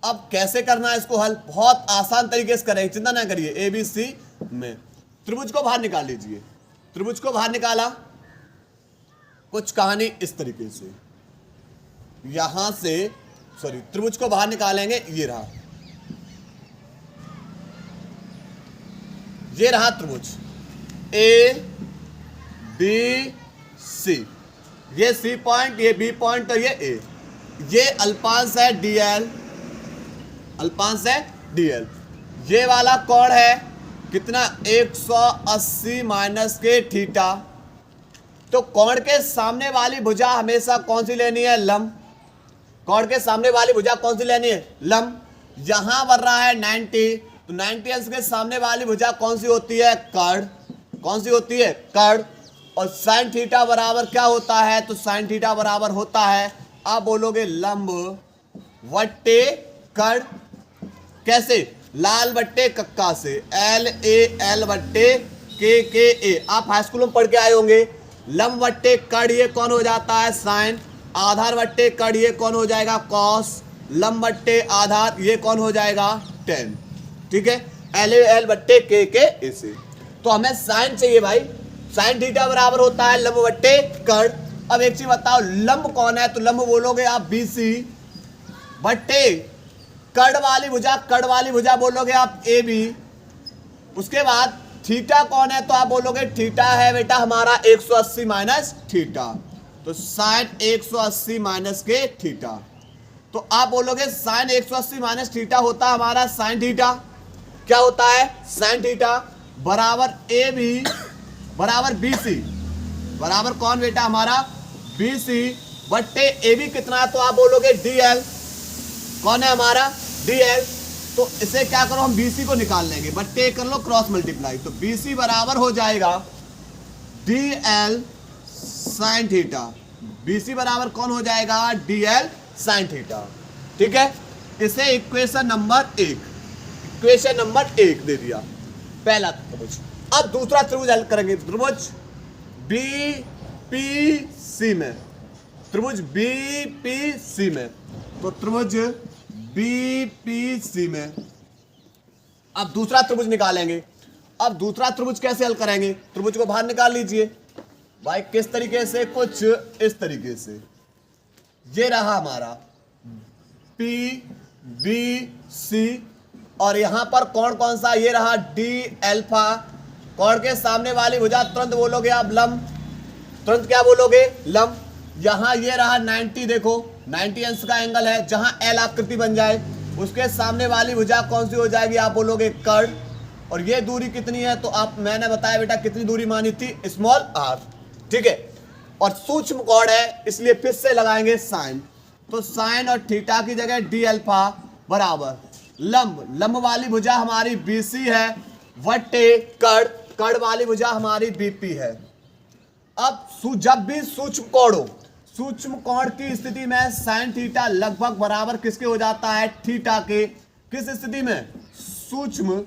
अब कैसे करना है इसको हल, बहुत आसान तरीके से करेंगे, चिंता ना करिए। ए बी सी में त्रिभुज को बाहर निकाल लीजिए, त्रिभुज को बाहर निकाला, कुछ कहानी इस तरीके से, यहां से त्रिभुज को बाहर निकालेंगे, ये रहा, ये रहा त्रिभुज ए बी सी, ये सी पॉइंट, ये बी पॉइंट और ये ए, ये अल्पांश है डीएल, अल्पांश है डीएल, ये वाला कोण है कितना 180 माइनस के थीटा। तो कोण के सामने वाली भुजा हमेशा कौन सी लेनी है, लंब। कोण के सामने वाली भुजा कौन सी लेनी है, लंब। यहां बन रहा है 90, तो 90 अंश के सामने वाली भुजा कौन सी होती है, कर्ण। कौन सी होती है, कर्ण। और साइन थीटा बराबर क्या होता है, तो साइन थीटा बराबर होता है, आप बोलोगे लंब वट्टे कर्ण। कैसे, लाल बट्टे कक्का से, एल ए एल बट्टे के ए, आप हाई स्कूल में पढ़ के आए होंगे। लंब बट्टे कर्ण ये कौन हो जाता है, साइन। आधार बट्टे कर्ण ये कौन हो जाएगा, कॉस। लंब बट्टे आधार ये कौन हो जाएगा, टेन। ठीक है, एल ए एल बट्टे के ए से। तो हमें साइन चाहिए भाई, साइन थीटा बराबर होता है लंब बट्टे कर्ण। अब एक चीज बताओ, लंब कौन है, तो लंब बोलोगे आप बी सी, बट्टे कर्ण वाली भुजा, कर्ण वाली भुजा बोलोगे आप ए बी। उसके बाद थीटा कौन है, तो आप बोलोगे थीटा है बेटा हमारा 180 माइनस थीटा, तो साइन 180 माइनस के थीटा। तो आप बोलोगे साइन 180 माइनस थीटा होता है हमारा साइन थीटा। क्या होता है, साइन थीटा बराबर ए बी बराबर बी सी, बराबर कौन बेटा हमारा बी सी बट्टे ए बी कितना है, तो आप बोलोगे डी एल। कौन है हमारा, डी एल। तो इसे क्या करो, हम BC को निकाल लेंगे, बट्टे कर लो क्रॉस मल्टीप्लाई, तो BC बराबर हो जाएगा DL साइन थीटा। BC बराबर कौन हो जाएगा, DL साइन थीटा। ठीक है, इसे इक्वेशन नंबर 1, इक्वेशन नंबर 1 दे दिया पहला त्रिभुज। अब दूसरा त्रिभुज हल करेंगे, त्रिभुज BPC में, त्रिभुज BPC में, तो त्रिभुज BPC में अब दूसरा त्रिभुज निकालेंगे। अब दूसरा त्रिभुज कैसे हल करेंगे, त्रिभुज को बाहर निकाल लीजिए भाई, किस तरीके से, कुछ इस तरीके से। ये रहा हमारा PBC, और यहां पर कौन कौन सा, ये रहा D अल्फा। कौन के सामने वाली भुजा तुरंत बोलोगे आप लंब, तुरंत क्या बोलोगे, लंब। यहां ये रहा 90, देखो 90 अंश का एंगल है, जहां L आकृति बन जाए, उसके सामने वाली भुजा कौन सी हो जाएगी, आप बोलोगे कर्ण। और ये दूरी कितनी है, तो आप मैंने बताया बेटा कितनी दूरी मानी थी, स्मॉल आर, ठीक है। और सूक्ष्म कोण है इसलिए फिर से लगाएंगे साइन, तो साइन और थीटा की जगह डी अल्फा बराबर लंब वाली भुजा हमारी बीसी है वटे कर्ण वाली भुजा हमारी बीपी है। अब जब भी सूक्ष्म कोण हो, सूक्ष्म कोण की स्थिति में साइन थीटा लगभग बराबर किसके हो जाता है, थीटा के। किस स्थिति में, सूक्ष्म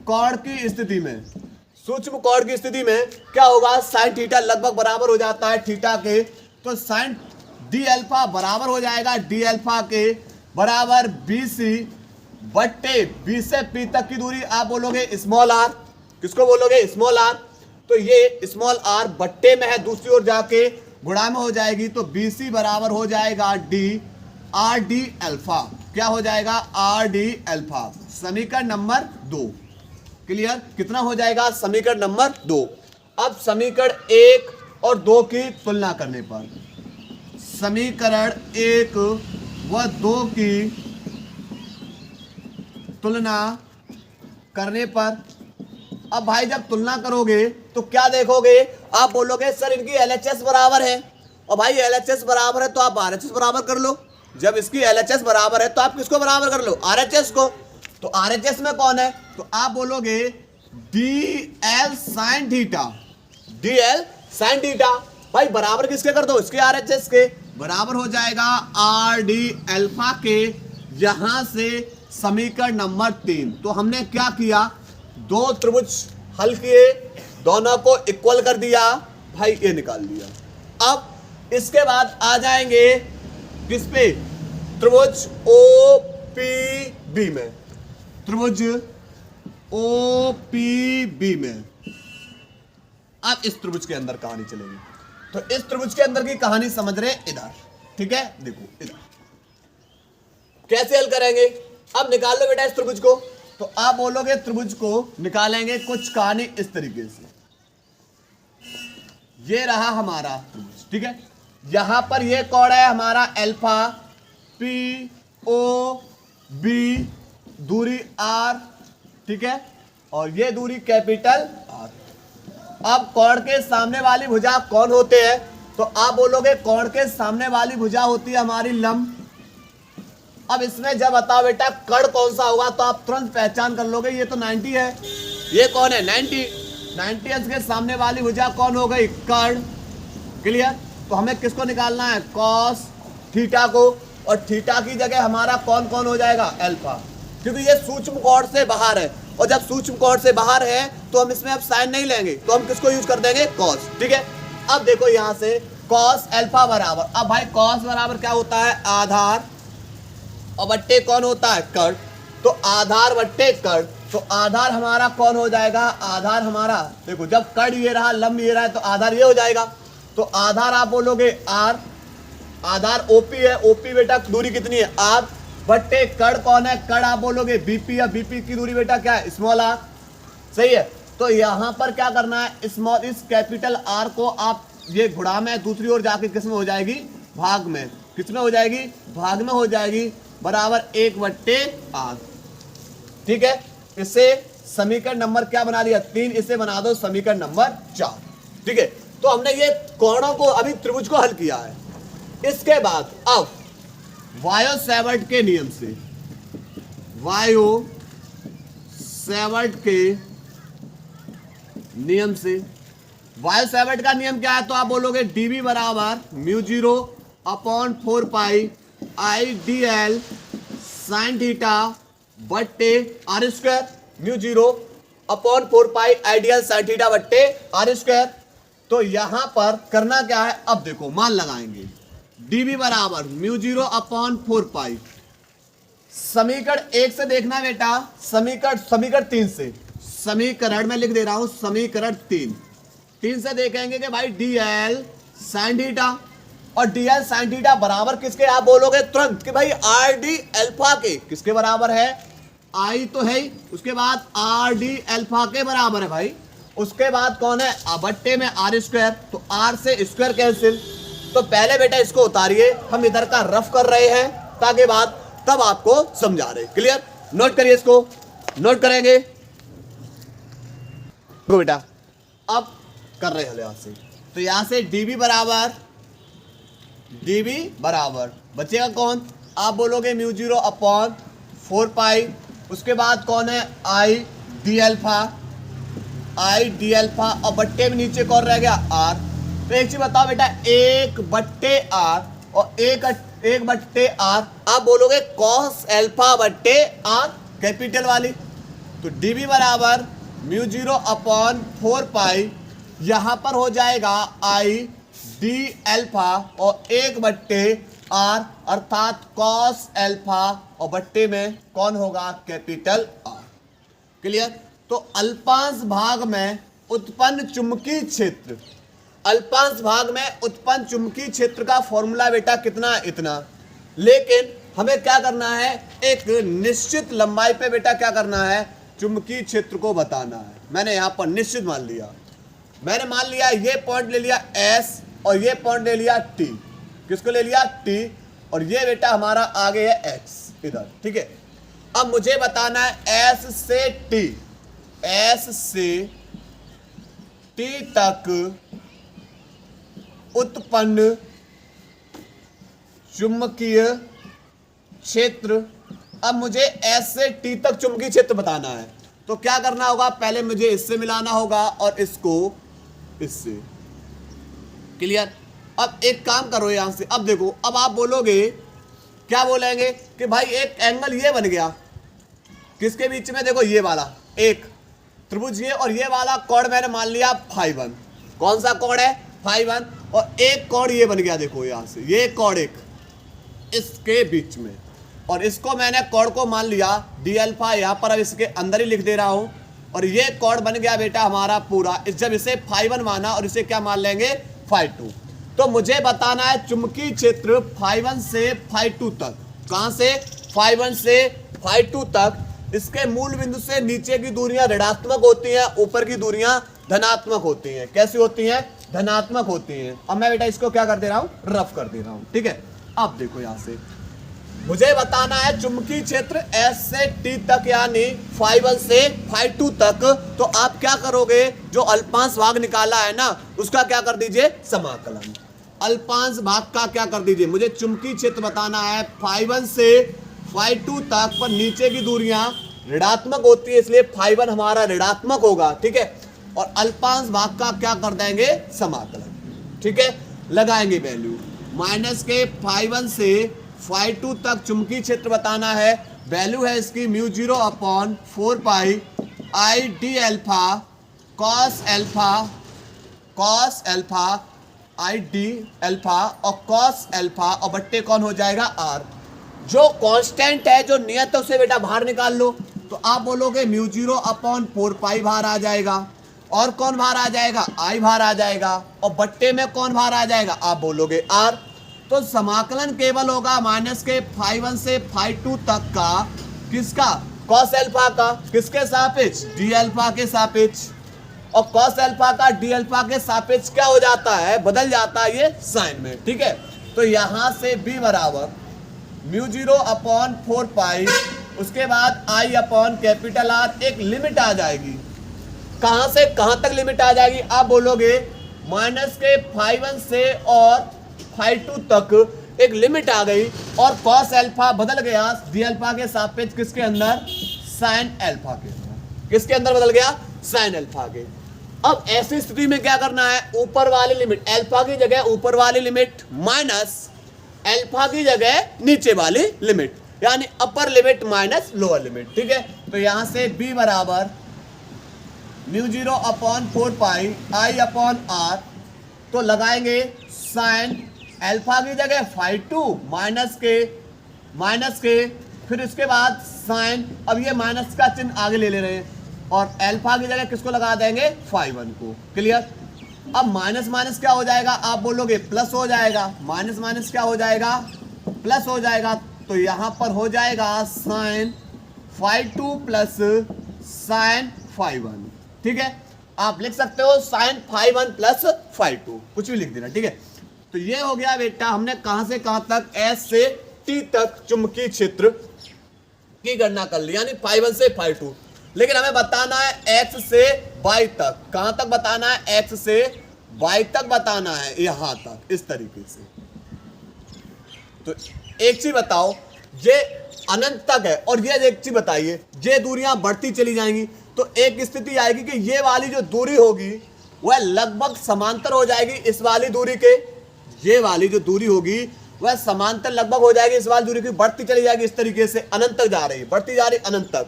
कोण की स्थिति में। सूक्ष्म कोण की स्थिति में क्या होगा, साइन थीटा लगभग बराबर हो जाता है थीटा के। तो साइन डी अल्फा बराबर हो जाएगा डी अल्फा के बराबर बी सी बट्टे बी से पी तक की दूरी आप बोलोगे स्मॉल आर। किसको बोलोगे, स्मॉल आर। तो ये स्मॉल आर बट्टे में है, दूसरी ओर जाके गुणा में हो जाएगी, तो बी सी बराबर हो जाएगा डी आर डी अल्फा। क्या हो जाएगा, आर डी अल्फा। समीकरण नंबर 2 क्लियर। कितना हो जाएगा, समीकरण नंबर 2। अब समीकरण 1 और 2 की तुलना करने पर, समीकरण 1 व 2 की तुलना करने पर, अब भाई जब तुलना करोगे तो क्या देखोगे, आप बोलोगे सर इनकी LHS बराबर है, और भाई LHS बराबर है तो आप RHS बराबर कर लो। जब इसकी LHS बराबर है तो आप किसको बराबर कर लो, RHS को। तो RHS में कौन है, तो आप बोलोगे DL sin theta, DL sin theta. भाई बराबर किसके कर दो, इसके RHS के बराबर हो जाएगा RD अल्फा के। यहां से समीकरण नंबर 3। तो हमने क्या किया, दो त्रिभुज हल किए, दोनों को इक्वल कर दिया, भाई ये निकाल दिया। अब इसके बाद आ जाएंगे किस पे, त्रिभुज OPB में, त्रिभुज OPB में। अब इस त्रिभुज के अंदर कहानी चलेगी, तो इस त्रिभुज के अंदर की कहानी समझ रहे इधर, ठीक है। देखो इधर कैसे हल करेंगे, अब निकाल लो बेटा इस त्रिभुज को। तो आप बोलोगे त्रिभुज को निकालेंगे कुछ कहानी इस तरीके से, ये रहा हमारा त्रिभुज, ठीक है। यहां पर ये कोण है हमारा अल्फा POB, दूरी R, ठीक है, और ये दूरी कैपिटल R। अब कोण के सामने वाली भुजा कौन होते हैं, तो आप बोलोगे कोण के सामने वाली भुजा होती है हमारी लंब। अब इसमें जब बताओ बेटा कर्ण कौन सा होगा, तो आप तुरंत पहचान कर लोगे, ये तो 90 है। ये कौन है, 90 अंश के सामने वाली भुजा कौन हो गई, कर्ण। क्लियर। तो हमें किसको निकालना है, कॉस थीटा को, और थीटा की जगह हमारा कौन कौन हो जाएगा, अल्फा, क्योंकि ये सूक्ष्म कोण से बाहर है। और जब सूक्ष्म कोण से बाहर है तो हम इसमें अब साइन नहीं लेंगे, तो हम किसको यूज कर देंगे, कॉस, ठीक है। अब देखो यहां से कॉस अल्फा बराबर, अब भाई कॉस बराबर क्या होता है, आधार, और बट्टे कौन होता है, कर्ण। तो आधार बट्टे कर्ण, तो आधार हमारा कौन हो जाएगा, आधार हमारा, देखो जब कर्ण ये रहा लंब ये रहा है तो आधार ये हो जाएगा। तो आधार आप बोलोगे आर, आधार OP है, OP बेटा दूरी कितनी है, आर, बट्टे कर्ण कौन है, कर्ण आप बोलोगे BP, या BP की दूरी बेटा क्या है, स्मॉल आर, सही है। तो यहां पर क्या करना है, स्मॉल इस कैपिटल आर को आप ये गुणा में दूसरी ओर जाके किस में हो जाएगी, भाग में, किस में हो जाएगी, भाग में हो जाएगी, बराबर 1/r, ठीक है। इससे समीकरण नंबर क्या बना लिया, 3, इसे बना दो समीकरण नंबर 4, ठीक है। तो हमने ये कोणों को अभी त्रिभुज को हल किया है। इसके बाद अब वायो-सैवर्ट के नियम से, वायो-सैवर्ट के नियम से, वायो-सैवर्ट का नियम क्या है, तो आप बोलोगे dv बराबर μ0 अपॉन 4 पाई IDL साइन थीटा बट्टे R स्क्वायर, μ0 अपॉन 4 पाई IDL साइन थीटा बट्टे R स्क्वायर। तो यहां पर करना क्या है, अब देखो मान लगाएंगे, dv बराबर μ0 अपॉन 4 पाई, समीकरण 1 से देखना बेटा, समीकरण 3 से, समीकरण में लिख दे रहा हूं, समीकरण 3 से देखेंगे कि भाई DL साइन थीटा, और DL साइन थीटा बराबर किसके, आप बोलोगे तुरंत कि भाई RD अल्फा के, किसके बराबर है, I तो है ही, उसके बाद RD अल्फा के बराबर है भाई, उसके बाद कौन है, बट्टे में R स्क्वायर, तो R से स्क्वायर कैंसिल। तो पहले बेटा इसको उतारिए, हम इधर का रफ कर रहे हैं तब आपको समझा रहे। क्लियर? नोट करिए, इसको नोट करेंगे। देखो बेटा, अब कर रहे हैं यहां से, तो यहां से dv बराबर बचेगा कौन? आप बोलोगे म्यू 0 अपॉन 4 पाई, उसके बाद कौन है i डी अल्फा, और बट्टे में नीचे कौन रह गया r। तो एक चीज बताओ बेटा, 1/r और 1/r, आप बोलोगे cos अल्फा बट्टे r, कैपिटल वाली। तो dv बराबर म्यू 0 अपॉन 4 पाई, यहां पर हो जाएगा i डी अल्फा और 1/r अर्थात cos अल्फा, और बट्टे में कौन होगा? Capital R। क्लियर? तो अल्पांश भाग में उत्पन्न चुंबकीय क्षेत्र, अल्पांश भाग में उत्पन्न चुंबकीय क्षेत्र का फॉर्मूला बेटा कितना? इतना। लेकिन हमें क्या करना है? एक निश्चित लंबाई पे बेटा क्या करना है? चुंबकीय क्षेत्र को बताना है। मैंने यहां पर निश्चित मान लिया, मैंने मान लिया ये पॉइंट ले लिया S और ये पॉइंट ले लिया T। किसको ले लिया? T। और ये बेटा हमारा आगे है X इधर, ठीक है। अब मुझे बताना है S से T तक उत्पन्न चुंबकीय क्षेत्र। अब मुझे S से T तक चुंबकीय क्षेत्र बताना है, तो क्या करना होगा? पहले मुझे इससे मिलाना होगा और इसको इससे। क्लियर? अब एक काम करो यहां से, अब देखो, अब आप बोलोगे, क्या बोलेंगे कि भाई एक एंगल ये बन गया, किसके बीच में? देखो ये वाला एक त्रिभुज, ये और ये वाला कोण मैंने मान लिया φ1। कौन सा कोण है? φ1। और एक कोण ये बन गया, देखो यहां से ये कोण एक इसके बीच में, और इसको मैंने कोण को मान लिया डी अल्फा, यहां पर अब इसके अंदर ही लिख दे रहा हूं। और ये कोण बन गया बेटा हमारा पूरा, जब इसे φ1 माना और इसे क्या मान लेंगे? φ2। तो मुझे बताना है चुंबकीय क्षेत्र φ1 से φ2 तक। कहां से? φ1 से φ2 तक। इसके मूल बिंदु से नीचे की दूरियां ऋणात्मक होती हैं, ऊपर की दूरियां धनात्मक होती हैं। कैसी होती हैं? धनात्मक होती हैं। अब मैं बेटा इसको क्या कर दे रहा हूं? रफ कर दे रहा हूं, ठीक है। अब देखो यहां से मुझे बताना है चुंबकीय क्षेत्र S से T तक, यानी φ1 से φ2 तक। तो आप क्या करोगे? जो अल्पांश भाग निकाला है ना, उसका क्या कर दीजिए? समाकलन। अल्पांश भाग का क्या कर दीजिए? मुझे चुंबकीय क्षेत्र बताना है φ1 से φ2 तक, पर नीचे की दूरियां ऋणात्मक होती है, इसलिए φ1 हमारा ऋणात्मक होगा, ठीक है। और अल्पांश भाग का क्या कर देंगे? समाकलन, ठीक है। लगाएंगे वैल्यू, माइनस के φ1 से φ2 तक चुंबकीय क्षेत्र बताना है। वैल्यू है इसकी mu 0 upon 4 pi i D alpha cos alpha i D alpha और cos अल्फा, और बट्टे कौन हो जाएगा? r। जो कांस्टेंट है, जो नियत है, उसे बेटा बाहर निकाल लो। तो आप बोलोगे म्यू 0 अपॉन 4 पाई बाहर आ जाएगा, और कौन बाहर आ जाएगा? i बाहर आ जाएगा, और बट्टे में कौन बाहर आ जाएगा? आप बोलोगे r। तो समाकलन केवल होगा माइनस के φ1 से φ2 तक का, किसका? cos अल्फा का। किसके सापेक्ष? डी अल्फा के सापेक्ष। और cos अल्फा का डी अल्फा के सापेक्ष क्या हो जाता है? बदल जाता है ये साइन में, ठीक है। तो यहां से b बराबर म्यू 0 अपॉन 4 पाई, उसके बाद i अपॉन कैपिटल R, एक लिमिट आ जाएगी। कहां से कहां तक लिमिट आ जाएगी? आप बोलोगे माइनस के φ1 से और φ2 तक एक लिमिट आ गई, और cos अल्फा बदल गया डी अल्फा के सापेक्ष, किसके अंदर? sin अल्फा के अंदर। किसके अंदर बदल गया? sin अल्फा के। अब ऐसी स्थिति में क्या करना है? ऊपर वाली लिमिट, अल्फा की जगह ऊपर वाली लिमिट, माइनस अल्फा की जगह नीचे वाली लिमिट, यानी upper limit minus lower limit, ठीक है। तो यहां से b बराबर mu 0 upon 4 pi i upon r। तो लगाएंगे sin अल्फा की जगह φ2 माइनस के, फिर इसके बाद साइन, अब ये माइनस का चिन्ह आगे ले रहे हैं, और अल्फा की जगह किसको लगा देंगे? φ1 को। क्लियर? अब माइनस माइनस क्या हो जाएगा? आप बोलोगे प्लस हो जाएगा। माइनस माइनस क्या हो जाएगा? प्लस हो जाएगा। तो यहां पर हो जाएगा साइन φ2 प्लस साइन φ1, ठीक है। आप लिख सकते हो साइन φ1 प्लस φ2, कुछ भी लिख देना, ठीक है। तो ये हो गया बेटा, हमने कहां से कहां तक S से टी तक चुंबकीय क्षेत्र की गणना कर ली, यानी φ1 से φ2। लेकिन हमें बताना है x से y तक। कहां तक बताना है? x से y तक बताना है, यहां तक, इस तरीके से। तो एक चीज बताओ, ये अनंत तक है और ये एक चीज बताइए, ये दूरियां बढ़ती चली जाएंगी तो एक स्थिति आएगी कि ये वाली जो दूरी होगी वह लगभग समांतर हो जाएगी इस वाली दूरी के। ये वाली जो दूरी होगी वह समांतर लगभग हो जाएगी इस वाली दूरी की, बढ़ती चली जाएगी इस तरीके से, अनंत तक जा रही है, बढ़ती जा रही अनंत तक।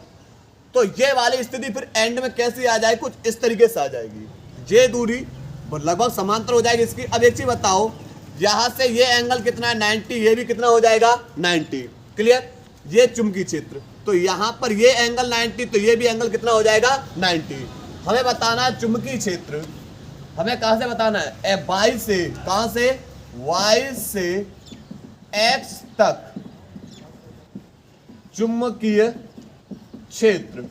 तो ये वाली स्थिति फिर एंड में कैसी आ जाएगी? कुछ इस तरीके से आ जाएगी। ये दूरी लगभग समांतर हो जाएगी इसकी। अब एक चीज बताओ, यहां से ये एंगल कितना है? 90। ये भी कितना हो जाएगा? 90। क्लियर? ये चुंबकीय क्षेत्र, तो यहां पर ये एंगल 90, तो ये भी एंगल कितना हो जाएगा? 90। हमें बताना है चुंबकीय क्षेत्र। हमें कहां से बताना है? y से, कहां से? y से x तक चुंबकीय क्षेत्र।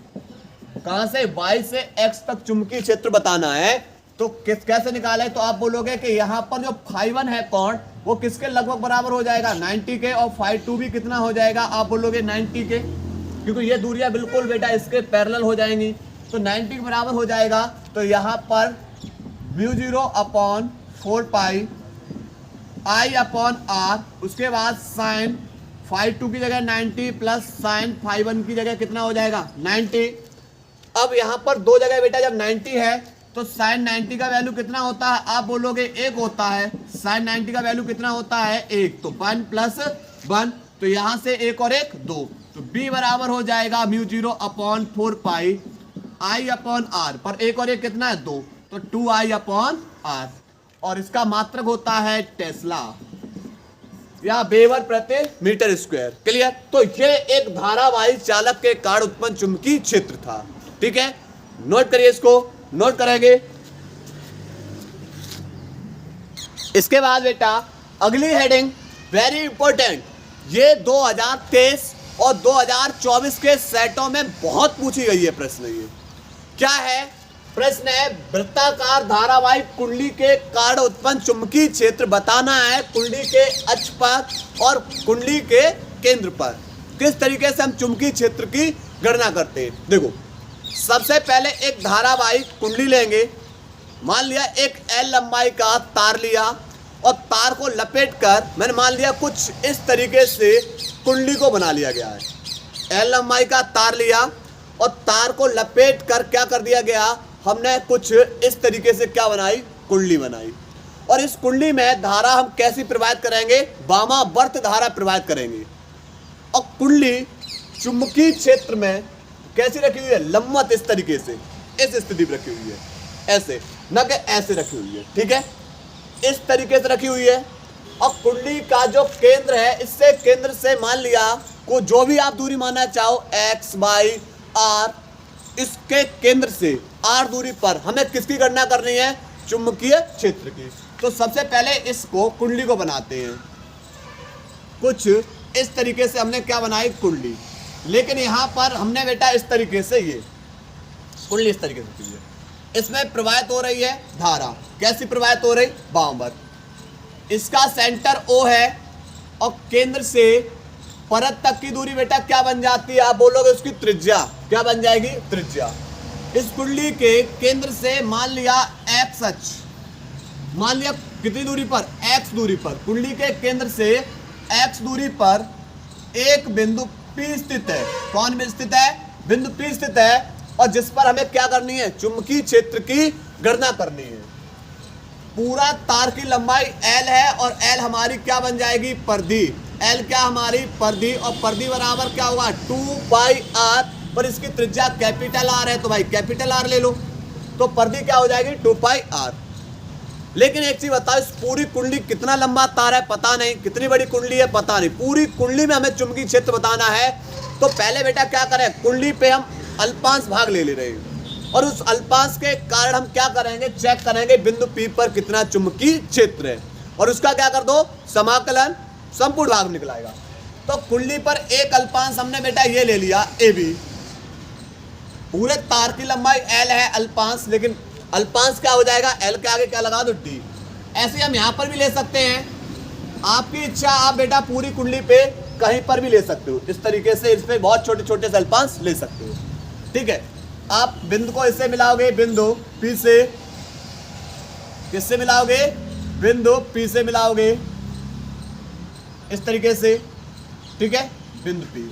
कहां से? y से x तक चुंबकीय क्षेत्र बताना है। तो कैसे निकाले? तो आप बोलोगे कि यहां पर जो φ1 है कोण, वो किसके लगभग बराबर हो जाएगा? 90 के। और φ2 भी कितना हो जाएगा? आप बोलोगे 90 के, क्योंकि ये दूरियां बिल्कुल बेटा इसके पैरेलल हो जाएंगी, तो 90 के बराबर हो जाएगा। तो यहां पर μ0/4π I/r, उसके बाद साइन φ2 की जगह 90 प्लस साइन φ1 की जगह कितना हो जाएगा? 90। अब यहां पर दो जगह बेटा जब 90 है तो साइन 90 का वैल्यू कितना होता है? आप बोलोगे 1 होता है। साइन 90 का वैल्यू कितना होता है? 1। तो 1 + 1, तो यहां से 1 और 1 2, तो b बराबर हो जाएगा μ0/4π I/r, पर 1 और 1 कितना है? 2, तो 2I/r। और इसका मात्रक होता है टेस्ला या वेबर प्रति मीटर स्क्वायर। क्लियर? तो ये एक धारावाही चालक के कारण उत्पन्न चुंबकीय क्षेत्र था। ठीक है, नोट करिए, इसको नोट करेंगे। इसके बाद बेटा अगली हेडिंग वेरी इंपॉर्टेंट, ये 2023 और 2024 के सेटों में बहुत पूछी गई है प्रश्न। ये क्या है? प्रश्न है वृत्ताकार धारावाही कुंडली के कारण उत्पन्न चुंबकीय क्षेत्र बताना है कुंडली के अक्ष पर और कुंडली के केंद्र पर। किस तरीके से हम चुंबकीय क्षेत्र की गणना करते हैं? देखो, सबसे पहले एक धारावाही कुंडली लेंगे। मान लिया एक L लंबाई का तार लिया और तार को लपेटकर मैंने मान लिया कुछ इस तरीके से कुंडली को बना लिया गया है। L लंबाई का तार लिया और तार को लपेट कर क्या कर दिया गया? हमने कुछ इस तरीके से क्या बनाई? कुंडली बनाई। और इस कुंडली में धारा हम कैसी प्रवाहित करेंगे? वामावर्त धारा प्रवाहित करेंगे। और कुंडली चुंबकीय क्षेत्र में कैसी रखी हुई है? लंबवत, इस तरीके से, इस स्थिति में रखी हुई है, ऐसे, न कि ऐसे रखी हुई है। ठीक है, इस तरीके से रखी हुई है। और कुंडली का जो केंद्र है, इससे केंद्र से मान लिया को जो भी आप दूरी मानना चाहो, x, y, r, इसके केंद्र से r दूरी पर हमें किसकी गणना करनी है? चुंबकीय क्षेत्र की। तो सबसे पहले इसको कुंडली को बनाते हैं। कुछ इस तरीके से हमने क्या बनाई? कुंडली। लेकिन यहाँ पर हमने बेटा इस तरीके से ये कुंडली इस तरीके से की है। इसमें प्रवाहित हो रही है धारा। कैसी प्रवाहित हो रही? वामावर्त। इसका सेंटर O है और केंद्र से परत तक की दूरी बेटा क्या बन जाती है? आप बोलोगे उसकी त्रिज्या। क्या बन जाएगी? त्रिज्या। इस कुंडली के केंद्र से मान लिया x अक्ष, मान लिया कितनी दूरी पर? x दूरी पर। कुंडली के केंद्र से x दूरी पर एक बिंदु P स्थित है। कौन बिंदु स्थित है? बिंदु P स्थित है, और जिस पर हमें क्या करनी है? चुंबकीय क्षेत्र की गणना करनी है। पूरा तार की लंबाई L है और L हमारी क्या बन जाएगी? परिधि। L क्या हमारी? परिधि। और परिधि बराबर क्या होगा? 2πr, पर इसकी त्रिज्या कैपिटल R है, तो भाई कैपिटल R ले लो, तो परिधि क्या हो जाएगी? 2πr। लेकिन एक चीज बताओ, इस पूरी कुंडली कितना लंबा तार है? पता नहीं। कितनी बड़ी कुंडली है? पता नहीं। पूरी कुंडली में हमें चुंबकीय क्षेत्र बताना है, तो पहले बेटा क्या करें? कुंडली पे हम अल्पांश भाग ले रहे हैं, और उस अल्पांश के कारण हम क्या करेंगे? चेक करेंगे बिंदु P पर कितना चुंबकीय क्षेत्र है, और उसका क्या कर दो? समाकलन, संपूर्ण भाग निकलाएगा। तो कुंडली पर एक अल्पांश हमने बेटा ये ले लिया AB। पूरे तार की लंबाई L है अल्पांश, लेकिन अल्पांश क्या हो जाएगा? L के आगे क्या लगा दो? D। ऐसे हम यहाँ पर भी ले सकते हैं, आपकी इच्छा। आप बेटा पूरी कुंडली पे कहीं पर भी ले सकते हो। इस तरीके से इस पे बहुत छोटे छोटे से अल्पांश ले सकते हो। ठीक है, आप बिंदु को इससे मिलाओगे, बिंदु पी से, किससे मिलाओगे, बिंदु पी से मिलाओगे इस तरीके से। ठीक है, बिंदु पी,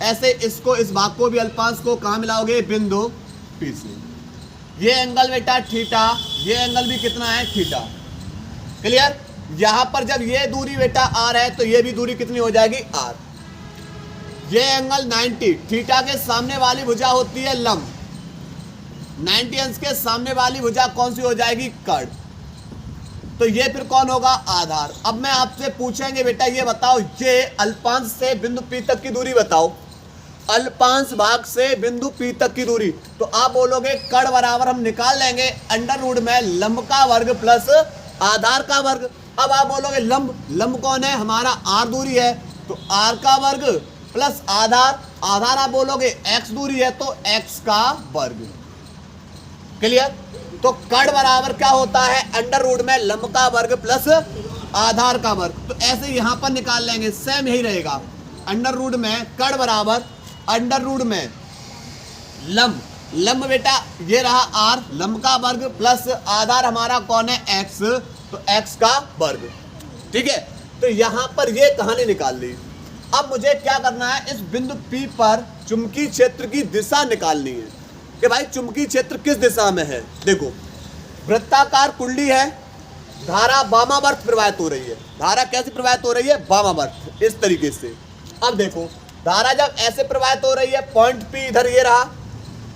ऐसे इसको, इस भाग को भी अल्पांश को कहाँ मिलाओगे, बिंदु पी से। ये एंगल बेटा थीटा, ये एंगल भी कितना है, थीटा। क्लियर। यहां पर जब ये दूरी बेटा आर है तो ये भी दूरी कितनी हो जाएगी, आर। ये एंगल 90, थीटा के सामने वाली भुजा होती है लंब, 90 अंश के सामने वाली भुजा कौन सी हो जाएगी, कर्ण। तो ये फिर कौन होगा, आधार। अब मैं आपसे पूछेंगे बेटा ये बताओ, ये अल्पांश से बिंदु पी तक की दूरी बताओ, अल्पांश भाग से बिंदु पी तक की दूरी। तो आप बोलोगे कर्ण बराबर हम निकाल लेंगे अंडर रूट में लंब का वर्ग प्लस आधार का वर्ग। अब आप बोलोगे लंब, लंब कौन है, हमारा आर दूरी है, तो आर का वर्ग प्लस आधार, आधार आप बोलोगे एक्स दूरी है तो एक्स का वर्ग। क्लियर। तो कर्ण बराबर क्या होता है, अंडर रूट में लंब का वर्ग प्लस आधार का वर्ग। तो ऐसे यहां पर निकाल लेंगे, सेम यही रहेगा। अंडर रूट में कर्ण बराबर अंडर रूट में लंब, लंब बेटा ये रहा आर, लंब का वर्ग प्लस आधार हमारा कौन है, एक्स, तो एक्स का वर्ग। ठीक है, तो यहां पर ये कहानी निकाल ली। अब मुझे क्या करना है, इस बिंदु P पर चुंबकीय क्षेत्र की दिशा निकालनी है कि भाई चुंबकीय क्षेत्र किस दिशा में है। देखो वृत्ताकार कुंडली है, धारा वामावर्त प्रवाहित हो रही है। धारा कैसे प्रवाहित हो रही है, वामावर्त, इस तरीके से। अब देखो धारा जब ऐसे प्रवाहित हो रही है, पॉइंट P इधर ये रहा,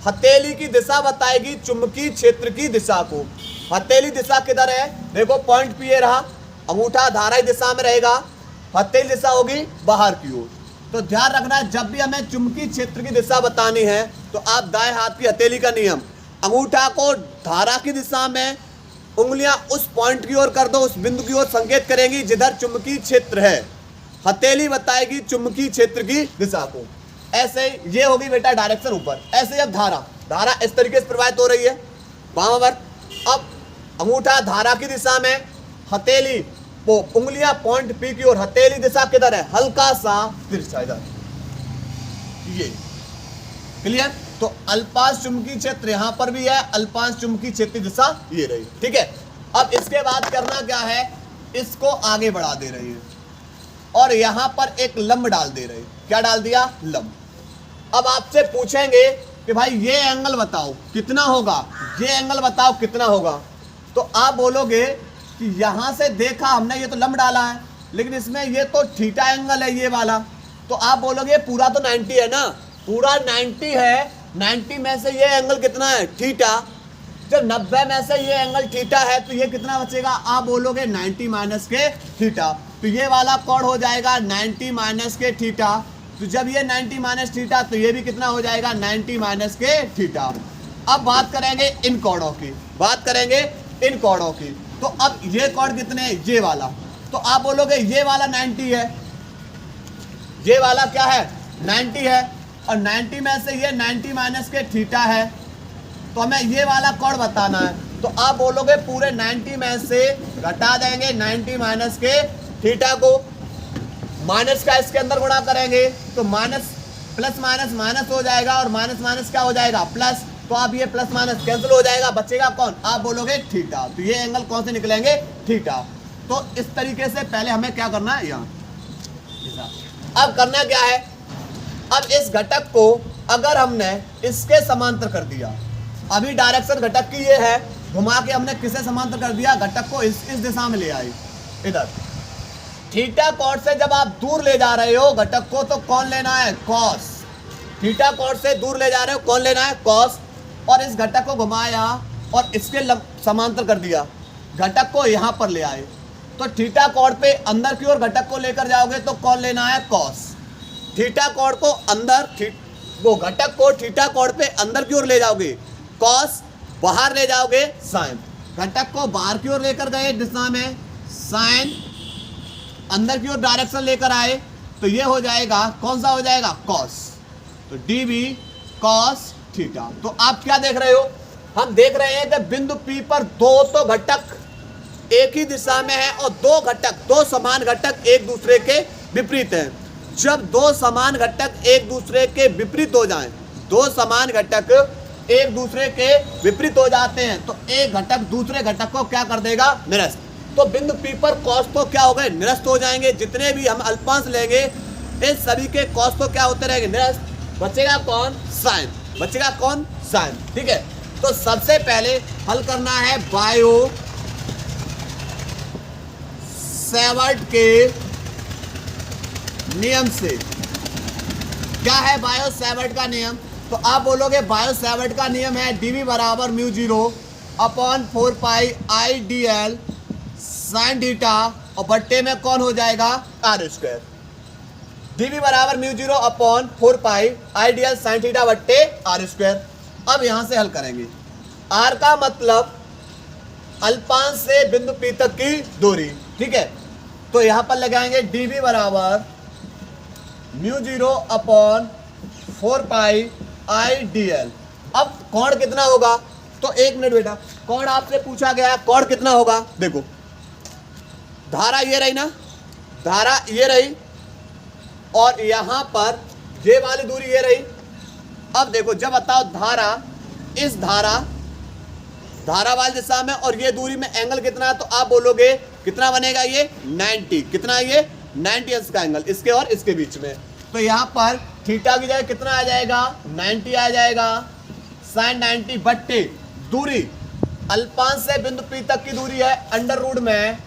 हथेली की दिशा बताएगी चुंबकीय क्षेत्र की दिशा को। हथेली दिशा किधर है, देखो पॉइंट P ये रहा, अंगूठा धारा की दिशा में रहेगा, हथेली दिशा होगी बाहर की ओर। तो ध्यान रखना है जब भी हमें चुंबकीय क्षेत्र की दिशा बतानी है तो आप दाएं हाथ की हथेली का नियम, अंगूठा को धारा की दिशा में, उंगलियां उस पॉइंट की ओर कर दो, उस बिंदु की ओर संकेत करेंगी जिधर चुंबकीय क्षेत्र है, हथेली बताएगी चुंबकीय क्षेत्र की दिशा को। ऐसे ये होगी बेटा डायरेक्शन ऊपर। ऐसे अब धारा इस तरीके से प्रवाहित हो रही है वामावर्त। अब अंगूठा धारा की दिशा में, हथेली वो उंगलियां पॉइंट P की ओर, हथेली दिशा किधर है, हल्का सा तिरछा इधर, ये। क्लियर। तो अल्पांश चुंबकीय क्षेत्र यहां पर भी है, अल्पांश चुंबकीय क्षेत्र दिशा ये रही। ठीक है, अब इसके बाद करना क्या है, इसको आगे बढ़ा दे रही है और यहां पर एक लंब डाल दे रहे। क्या डाल दिया, लंब। अब आपसे पूछेंगे कि भाई ये एंगल बताओ कितना होगा, ये एंगल बताओ कितना होगा। तो आप बोलोगे कि यहां से देखा हमने, ये तो लंब डाला है, लेकिन इसमें ये तो थीटा एंगल है ये वाला। तो आप बोलोगे पूरा तो 90 है ना, पूरा 90 है, 90 में से ये एंगल कितना है, थीटा। जब 90 में से ये एंगल थीटा है तो ये कितना बचेगा, आप बोलोगे 90 माइनस के थीटा। तो ये वाला कोण हो जाएगा 90 माइनस के थीटा। तो जब ये 90 माइनस थीटा तो ये भी कितना हो जाएगा, 90 माइनस के थीटा। अब बात करेंगे इन कोणों की, बात करेंगे इन कोणों की। तो अब ये कोण कितने हैं, ये वाला। तो आप बोलोगे ये वाला 90 है, ये वाला क्या है, 90 है, और 90 में से ये 90 माइनस के थीटा है। तो हमें ये वाला कोण बताना है। तो आप बोलोगे पूरे 90 में से घटा देंगे 90 माइनस के थीटा को, माइनस का इसके अंदर गुणा करेंगे तो माइनस प्लस माइनस माइनस हो जाएगा, और माइनस माइनस क्या हो जाएगा, प्लस। तो आप ये प्लस माइनस कैंसिल हो जाएगा, बचेगा कौन, आप बोलोगे थीटा। तो ये एंगल कौन से निकलेंगे, थीटा। तो इस तरीके से पहले हमें क्या करना है, यहाँ। अब करना क्या है, अब इस घटक को अगर हमने इसके समांतर कर दिया, अभी डायरेक्शन घटक की ये है, घुमा के हमने किसे समांतर कर दिया, घटक को इस दिशा में ले आई इधर। थीटा कोण से जब आप दूर ले जा रहे हो घटक को तो कौन लेना है, कॉस। थीटा कोण से दूर ले जा रहे हो, कौन लेना है, कॉस। और इस घटक को घुमाया और इसके समांतर कर दिया, घटक को यहाँ पर ले आए। तो थीटा कोण पे अंदर की ओर घटक को लेकर जाओगे तो कौन लेना है, कॉस। थीटा कोण को अंदर, वो घटक को थीटा कोण पे अंदर की ओर ले जाओगे कॉस, बाहर ले जाओगे साइन। घटक को बाहर की ओर लेकर गए दिशा में साइन, अंदर की ओर डायरेक्शन लेकर आए तो ये हो जाएगा, कौन सा हो जाएगा, कॉस। तो dv कॉस थीटा। तो आप क्या देख रहे हो, हम देख रहे हैं कि बिंदु P पर दो तो घटक एक ही दिशा में है और दो घटक, दो समान घटक एक दूसरे के विपरीत हैं। जब दो समान घटक एक दूसरे के विपरीत हो जाएं, दो समान घटक एक दूसरे के विपरीत हो जाते हैं तो एक घटक दूसरे घटक को क्या कर देगा, निरस्त। तो बिंदु P पर कॉस तो क्या हो गए, निरस्त हो जाएंगे। जितने भी हम अल्पांश लेंगे इस सभी के कॉस तो क्या होते रहेंगे, निरस्त। बचेगा कौन, साइन, बचेगा कौन, साइन। ठीक है, तो सबसे पहले हल करना है बायो सेवर्ट के नियम से। क्या है बायो सेवर्ट का नियम, तो आप बोलोगे बायो सेवर्ट का नियम है dv बराबर mu 0 upon 4 pi I D L sine theta और बट्टे में कौन हो जाएगा, आर स्क्वायर। dv बराबर mu 0 upon 4 pi I D L sine theta बट्टे आर स्क्वायर। अब यहां से हल करेंगे। आर का मतलब अल्पांश से बिंदु P तक की दूरी। ठीक है, तो यहां पर लगाएंगे dv बराबर mu 0 upon 4 pi I D L. अब कोण कितना होगा, तो एक मिनट बेटा, कोण आपसे पूछा गया है, कोण कितना होगा। देखो धारा ये रही ना, धारा ये रही और यहां पर ये वाली दूरी ये रही। अब देखो जब बताओ धारा इस धारा वाली दिशा में और ये दूरी में एंगल कितना है, तो आप बोलोगे कितना बनेगा, ये 90। कितना, ये 90 अंश का एंगल इसके और इसके बीच में। तो यहाँ पर थीटा की जगह कितना आ जाएगा, 90 आ जाएगा। साइन 90 बट्टे दूरी अल्पांश से बिंदु P तक की दूरी है अंडर रूट में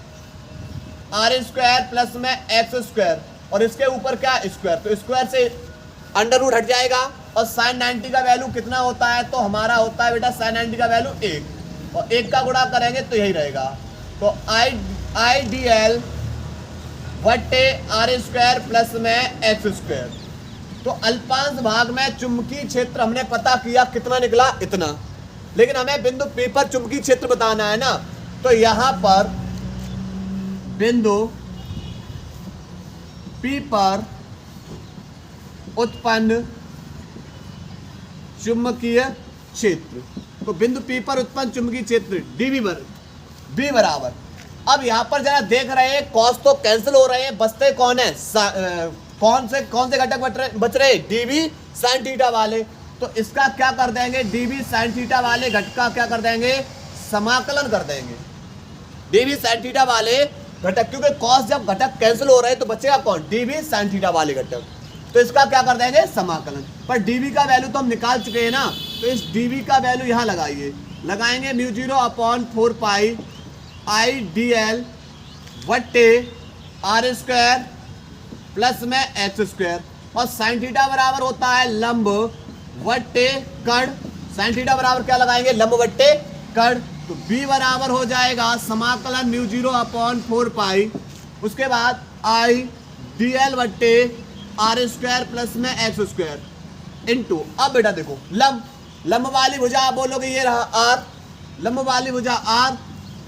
आर स्क्वायर प्लस में एक्स स्क्वायर और इसके ऊपर क्या, स्क्वायर। तो स्क्वायर से अंडर रूट हट जाएगा और साइन 90 का वैल्यू कितना होता है, तो हमारा होता है बेटा साइन 90 का वैल्यू 1 और 1 का गुणा करेंगे तो यही रहेगा। तो आई डी एल बट्टे आर स्क्वायर प्लस में एक्स स्क्वायर। तो अल्पांश भाग में चुंबकीय क्षेत्र हमने पता किया कितना निकला, इतना। लेकिन हमें बिंदु P पर चुंबकीय क्षेत्र बताना है ना, तो यहां पर बिंदु P पर उत्पन्न चुंबकीय क्षेत्र, तो बिंदु P पर उत्पन्न चुंबकीय क्षेत्र B बराबर। अब यहां पर जरा देख रहे हैं कॉस तो कैंसिल हो रहे हैं, बचते कौन है, कौन से घटक बच रहे, dv साइन थीटा वाले। तो इसका क्या कर देंगे, dv साइन थीटा वाले घटक का क्या कर देंगे, समाकलन कर देंगे। dv साइन थीटा वाले घटक, क्योंकि कॉस जब घटक कैंसिल हो रहे हैं तो बचेगा कौन, dv साइन थीटा वाले घटक। तो इसका क्या कर देंगे, समाकलन। पर dv का वैल्यू तो हम निकाल चुके हैं ना, तो इस dv का वैल्यू यहाँ लगाइए, लगाएंगे mu 0 upon 4 pi I D L बट्टे आर स्क्वायर प्लस में एक्स स्क्वायर और साइन थीटा बराबर होता है लंब बट्टे कर्ण। साइन थीटा बराबर क्या लगाएंगे, लंब बट्टे कर्ण। तो b बराबर हो जाएगा समाकलन म्यू 0 अपॉन 4 पाई, उसके बाद आई डी एल बट्टे आर स्क्वायर प्लस में एक्स स्क्वायर इंटू। अब बेटा देखो लंब वाली भुजा आप बोलोगे ये रहा r, लंब वाली भुजा r,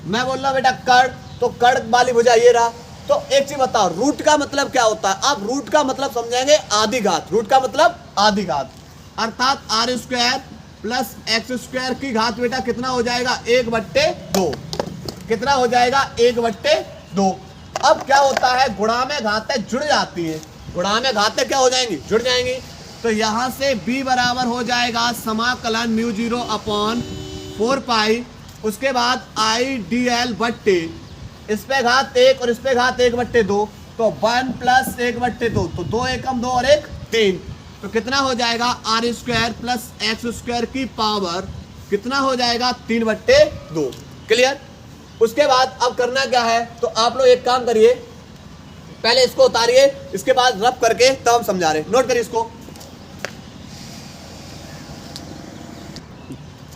मैं बोल रहा बेटा कर्ण, तो कर्ण वाली भुजा ये रहा। तो एक चीज बताओ, रूट का मतलब क्या होता है, आप रूट का मतलब समझेंगे आधी घात। रूट का मतलब आधी घात, अर्थात R square plus X square की घात बेटा कितना हो जाएगा, 1/2। कितना हो जाएगा, 1/2। अब क्या होता है, गुणा में घातें जुड़ जाती है, गुणा में घातें क्या हो जाएंगी, जुड़ जाएंगी। तो यहां से b बराबर हो जाएगा समाकलन म्यू 0 अपॉन 4 पाई, उसके बाद आई डी एल बट्टे इस पे घात 1 और इस पे घात 1/2, तो 1 प्लस 1/2, तो 2 एकम 2 और 1 3। तो कितना हो जाएगा, R square plus X square की पावर कितना हो जाएगा, 3/2। क्लियर। उसके बाद अब करना क्या है, तो आप लोग एक काम करिए, पहले इसको उतारिए, इसके बाद रब करके तब हम समझा रहे। नोट करिए इसको।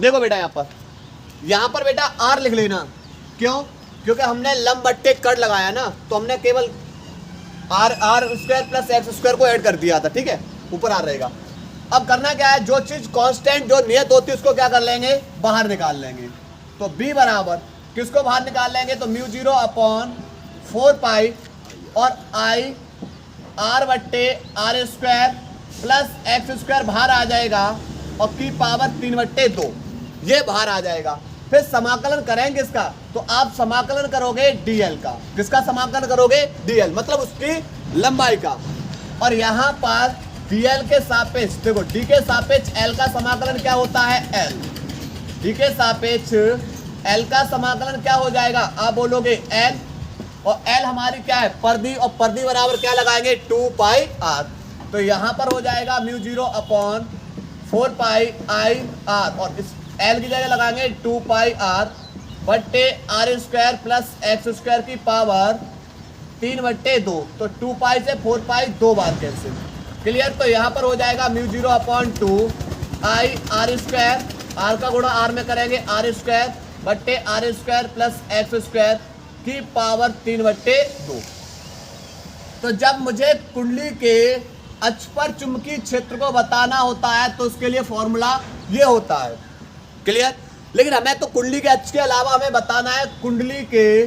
देखो बेटा यहाँ पर बेटा आर लिख लेना। क्यों, क्योंकि हमने लंब बट्टे कर्ण लगाया ना, तो हमने केवल R square plus X square को ऐड कर दिया था। ठीक है, ऊपर आर रहेगा। अब करना क्या है, जो चीज कांस्टेंट जो नियत होती है उसको क्या कर लेंगे, बाहर निकाल लेंगे। तो b बराबर किसको बाहर निकाल लेंगे, तो म्यू 0 अपॉन 4 पाई और आई आर बट्टे R square plus X square बाहर आ जाएगा और की पावर 3/2 ये बाहर आ जाएगा। फिर समाकलन करेंगे इसका, तो आप समाकलन करोगे dl का। किसका समाकलन करोगे, dl मतलब उसकी लंबाई का। और यहाँ पर dl के सापेक्ष, देखो d के सापेक्ष l का समाकलन क्या होता है, l, d के सापेक्ष l का समाकलन क्या हो जाएगा, आप बोलोगे l, और l हमारी क्या है, परिधि, और परिधि बराबर क्या लगाएंगे, 2 पाई r। तो यहाँ पर हो जाएगा mu 0 upon 4 pi I R, और इस l की जगह लगाएंगे 2 पाई r बट्टे R square plus X square की पावर 3/2। तो 2 पाई से 4 पाई 2 बार कैंसिल, क्लियर। तो यहाँ पर हो जाएगा mu 0 upon 2 I R square, R का गुणा आर में करेंगे आर स्क्वायर बट्टे R square plus X square की पावर 3/2। तो जब मुझे कुंडली के अक्ष पर चुंबकीय क्षेत्र को बताना होता है तो उसके लिए फॉर्मूला ये होता है, क्लियर। लेकिन हमें तो कुंडली के अक्ष के अलावा हमें बताना है कुंडली के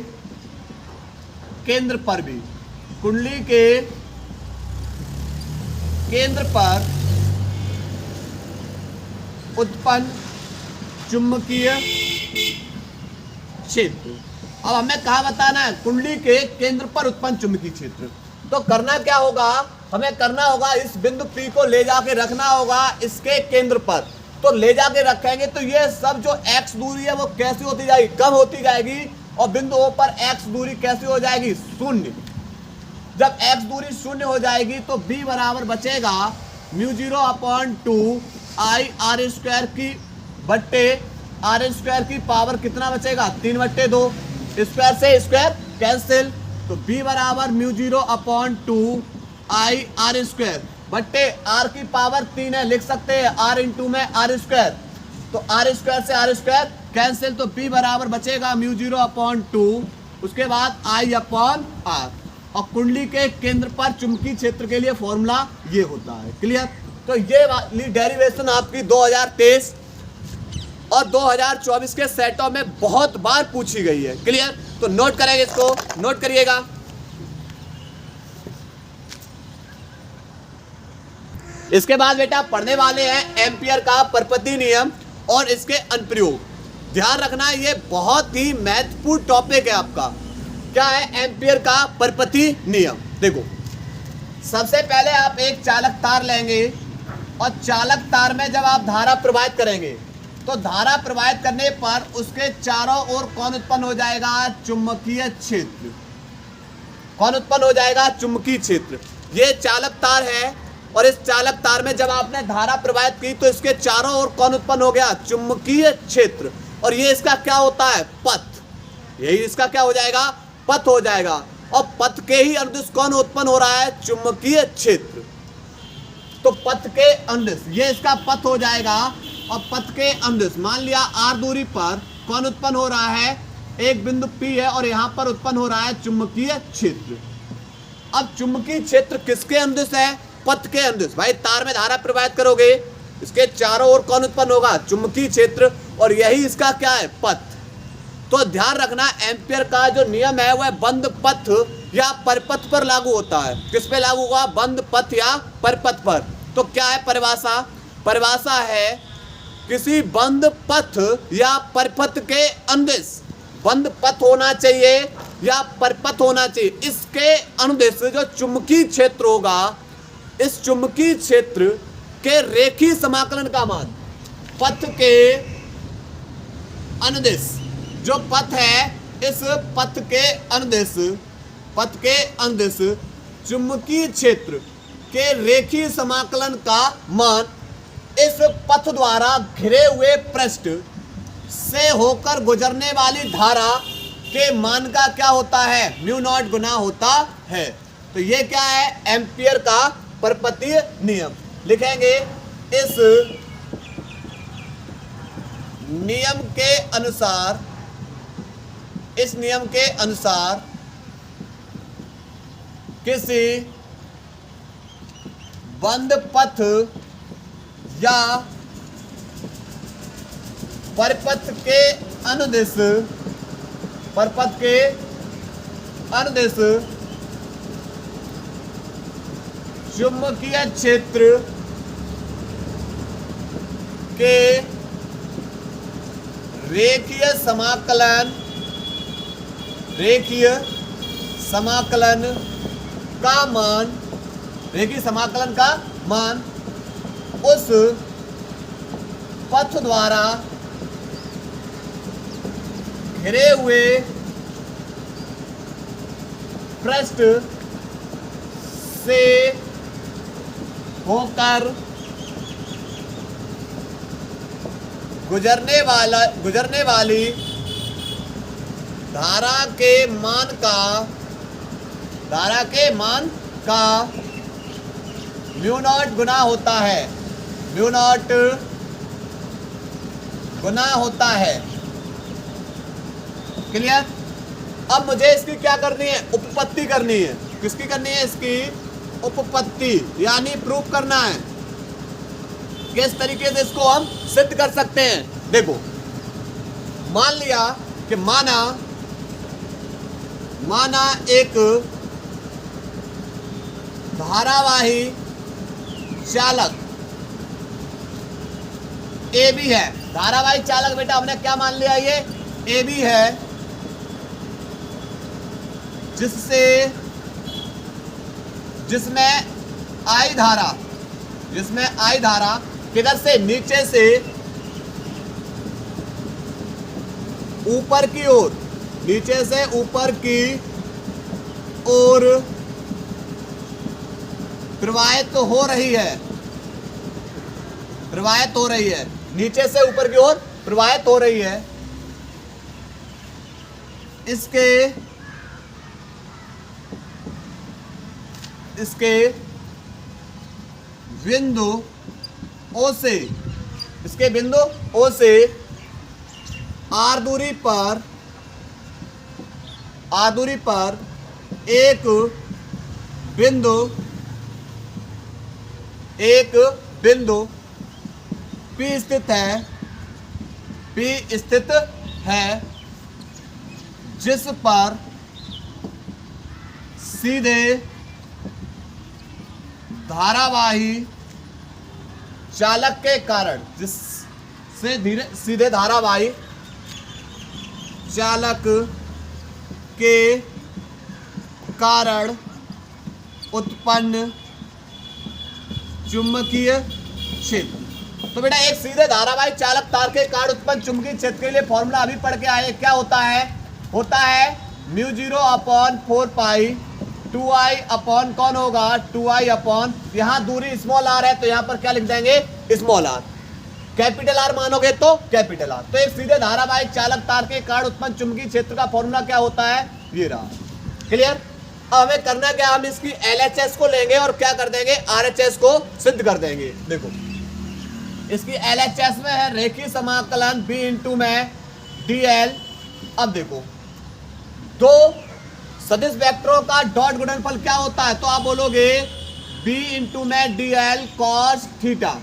केंद्र पर भी, कुंडली के केंद्र पर उत्पन्न चुंबकीय क्षेत्र। अब हमें कहा बताना है, कुंडली के केंद्र पर उत्पन्न चुंबकीय क्षेत्र। तो करना क्या होगा, हमें करना होगा इस बिंदु P को ले जाके रखना होगा इसके केंद्र पर। तो ले जाके रखेंगे तो ये सब जो x दूरी है वो कैसी होती जाएगी, कम होती जाएगी, और बिंदु O पर x दूरी कैसी हो जाएगी, शून्य। जब x दूरी शून्य हो जाएगी तो B बराबर बचेगा mu 0 upon 2 I R square की बट्टे आर स्क्वायर की पावर कितना बचेगा, 3/2, स्क्वायर से स्क्वायर कैंसिल। तो B बराबर mu 0 upon 2 I R square बट्टे आर की पावर 3 है, लिख सकते हैं आर इंटू में आर स्क्वायर। तो आर स्क्वायर से आर स्क्वायर कैंसिल। तो B बराबर बचेगा म्यू 0 अपॉन 2, उसके बाद आई अपॉन आर। और कुंडली के केंद्र पर चुंबकीय क्षेत्र के लिए फॉर्मूला ये होता है, क्लियर। तो ये वाली डेरिवेशन आपकी 2023 और 2024 के सेटों में बहुत बार पूछी गई है, क्लियर। तो नोट करेंगे, इसको नोट करिएगा। इसके बाद बेटा पढ़ने वाले हैं एम्पियर का परपति नियम और इसके अनुप्रयोग। ध्यान रखना ये बहुत ही महत्वपूर्ण टॉपिक है आपका। क्या है एम्पियर का परपति नियम, देखो सबसे पहले आप एक चालक तार लेंगे और चालक तार में जब आप धारा प्रवाहित करेंगे तो धारा प्रवाहित करने पर उसके चारों ओर कौन उत्पन्न हो जाएगा, चुंबकीय क्षेत्र। कौन उत्पन्न हो जाएगा, चुंबकीय क्षेत्र। ये चालक तार है और इस चालक तार में जब आपने धारा प्रवाहित की तो इसके चारों ओर कौन उत्पन्न हो गया, चुंबकीय क्षेत्र। और ये इसका क्या होता है, पथ। यही इसका क्या हो जाएगा, पथ हो जाएगा। और पथ के ही अनुदिश कौन उत्पन्न हो रहा है, चुंबकीय क्षेत्र। तो पथ के अनुदिश ये इसका पथ हो जाएगा। और पथ के अनुदिश मान लिया r दूरी पर कौन उत्पन्न हो रहा है, एक बिंदु P है और यहाँ पर उत्पन्न हो रहा है चुंबकीय क्षेत्र। अब चुंबकीय क्षेत्र किसके अनुदिश है, पथ के अनुदिश। भाई तार में धारा प्रवाहित करोगे इसके चारों ओर कौन उत्पन्न होगा, चुंबकीय क्षेत्र। और यही इसका क्या है, पथ। तो ध्यान रखना एम्पियर का जो नियम है वह बंद पथ या परपथ पर लागू होता है। किस पे लागू होगा, बंद पथ या परपथ पर। तो क्या है परिभाषा, परिभाषा है किसी बंद पथ या परपथ के अनुदिश बंद पथ होना चाहिए या परपथ होना चाहिए। इसके अनुदिश जो चुंबकीय क्षेत्र होगा, इस चुंबकीय क्षेत्र के रेखीय समाकलन का मान पथ के अनुदिश, जो पथ है इस पथ के अनुदिश, पथ के अनुदिश चुंबकीय क्षेत्र के रेखीय समाकलन का मान इस पथ द्वारा घिरे हुए पृष्ठ से होकर गुजरने वाली धारा के मान का क्या होता है, म्यू नॉट गुना होता है। तो ये क्या है, एम्पियर का परपतीय नियम। लिखेंगे इस नियम के अनुसार, इस नियम के अनुसार किसी बंद पथ या परपथ के अनुदिश, परपथ के अनुदिश चुंबकीय क्षेत्र के रेखीय समाकलन, रेखीय समाकलन का मान रेखीय समाकलन का मान उस पथ द्वारा घिरे हुए पृष्ठ से होकर गुजरने वाली धारा के मान का म्यू नॉट गुना होता है, म्यू नॉट गुना होता है। क्लियर? अब मुझे इसकी क्या करनी है? उपपत्ति करनी है। किसकी करनी है? इसकी उपपत्ति, यानी प्रूफ करना है। किस तरीके से इसको हम सिद्ध कर सकते हैं? देखो, मान लिया कि माना एक धारावाही चालक ए बी है। धारावाही चालक बेटा हमने क्या मान लिया? ये ए बी है, जिसमें आई धारा किधर से? नीचे से ऊपर की ओर, नीचे से ऊपर की ओर प्रवाहित हो रही है, नीचे से ऊपर की ओर प्रवाहित हो रही है। इसके बिंदु ओ से आर दूरी पर एक बिंदु P स्थित है, जिस पर सीधे धारावाही चालक के कारण, सीधे धारावाही चालक के कारण उत्पन्न चुंबकीय क्षेत्र। तो बेटा एक सीधे धारावाही चालक तार के कारण उत्पन्न चुंबकीय क्षेत्र के लिए फॉर्मूला अभी पढ़ के आए। क्या होता है म्यू 0 अपॉन 4 पाई 2i अपॉन कौन होगा? 2i अपॉन, यहाँ दूरी स्मॉल आर है तो यहाँ पर क्या लिख देंगे? Small are. कैपिटल आर मानोगे तो कैपिटल आर। तो एक सीधे धारावाहिक चालक तार के कारण उत्पन्न चुंबकीय क्षेत्र का फॉर्मूला क्या होता है? ये रहा। क्लियर? अब हमें करना क्या? हम इसकी LHS को लेंगे और क्या कर देंगे? RHS को सिद्ध कर देंगे। देखो, इसकी LHS में है रेखीय समाकलन B इंटू में DL। अब देखो, दो सदिश वेक्टरों का डॉट गुणनफल क्या होता है? तो आप बोलोगे B इंटू में DL cos थीटा।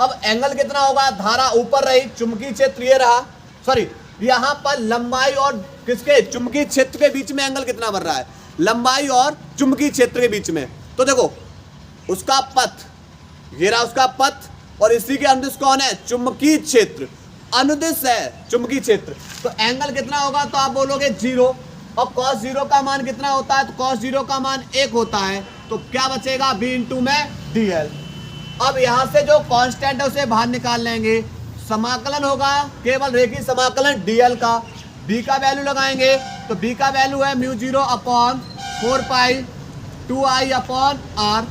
अब एंगल कितना होगा? धारा ऊपर रही, चुंबकीय क्षेत्र ये रहा, सॉरी यहाँ पर लंबाई और किसके? चुंबकीय क्षेत्र के बीच में एंगल कितना बन रहा है? लंबाई और चुंबकीय क्षेत्र के बीच में। तो देखो, उसका पथ, ये रहा उसका पथ, और इसी के अनुदिश कौन है? चुंबकीय क्षेत्र। अनुदिश है चुंबकीय क्षेत्र, तो एंगल कितना होगा? तो आप बोलोगे 0। और cos 0 का मान कितना होता है? तो cos 0 का मान 1 होता है। तो क्या बचेगा? B इंटू में DL। अब यहाँ से जो कांस्टेंट है उसे बाहर निकाल लेंगे। समाकलन होगा केवल रेखीय समाकलन DL का। B का वैल्यू लगाएंगे तो B का वैल्यू है म्यू 0 अपॉन 4 पाई 2i अपॉन R।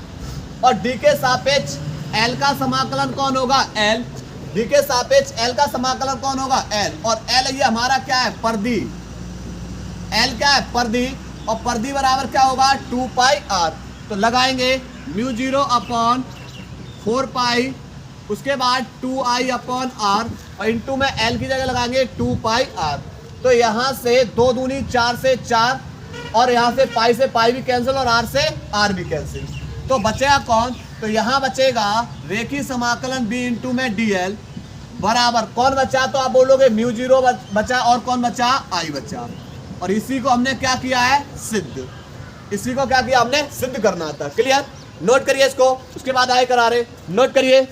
और D के सापेक्ष L का समाकलन कौन होगा? L। D के सापेक्ष L का समाकलन कौन होगा? L। और L ये हमारा क्या है? परिधि। L क्या है? परिधि। और परिधि बराबर क्या होगा? 2 पाई R। तो लगाएंगे म्यू 0 अपॉन 4 पाई, उसके बाद 2i अपॉन R, और इंटू में L की जगह लगाएंगे 2 पाई R। तो यहाँ से 2 दूनी 4 से 4, और यहाँ से पाई से पाई भी कैंसिल और R से R भी कैंसिल। तो बचेगा कौन? तो यहाँ बचेगा रेखीय समाकलन B इंटू में DL बराबर कौन बचा? तो आप बोलोगे म्यू 0 बचा, और कौन बचा? I बचा। और इसी को हमने क्या किया है? सिद्ध। इसी को क्या किया हमने? सिद्ध करना था। क्लियर? नोट करिए इसको, उसके बाद आए करा रहे। नोट करिए।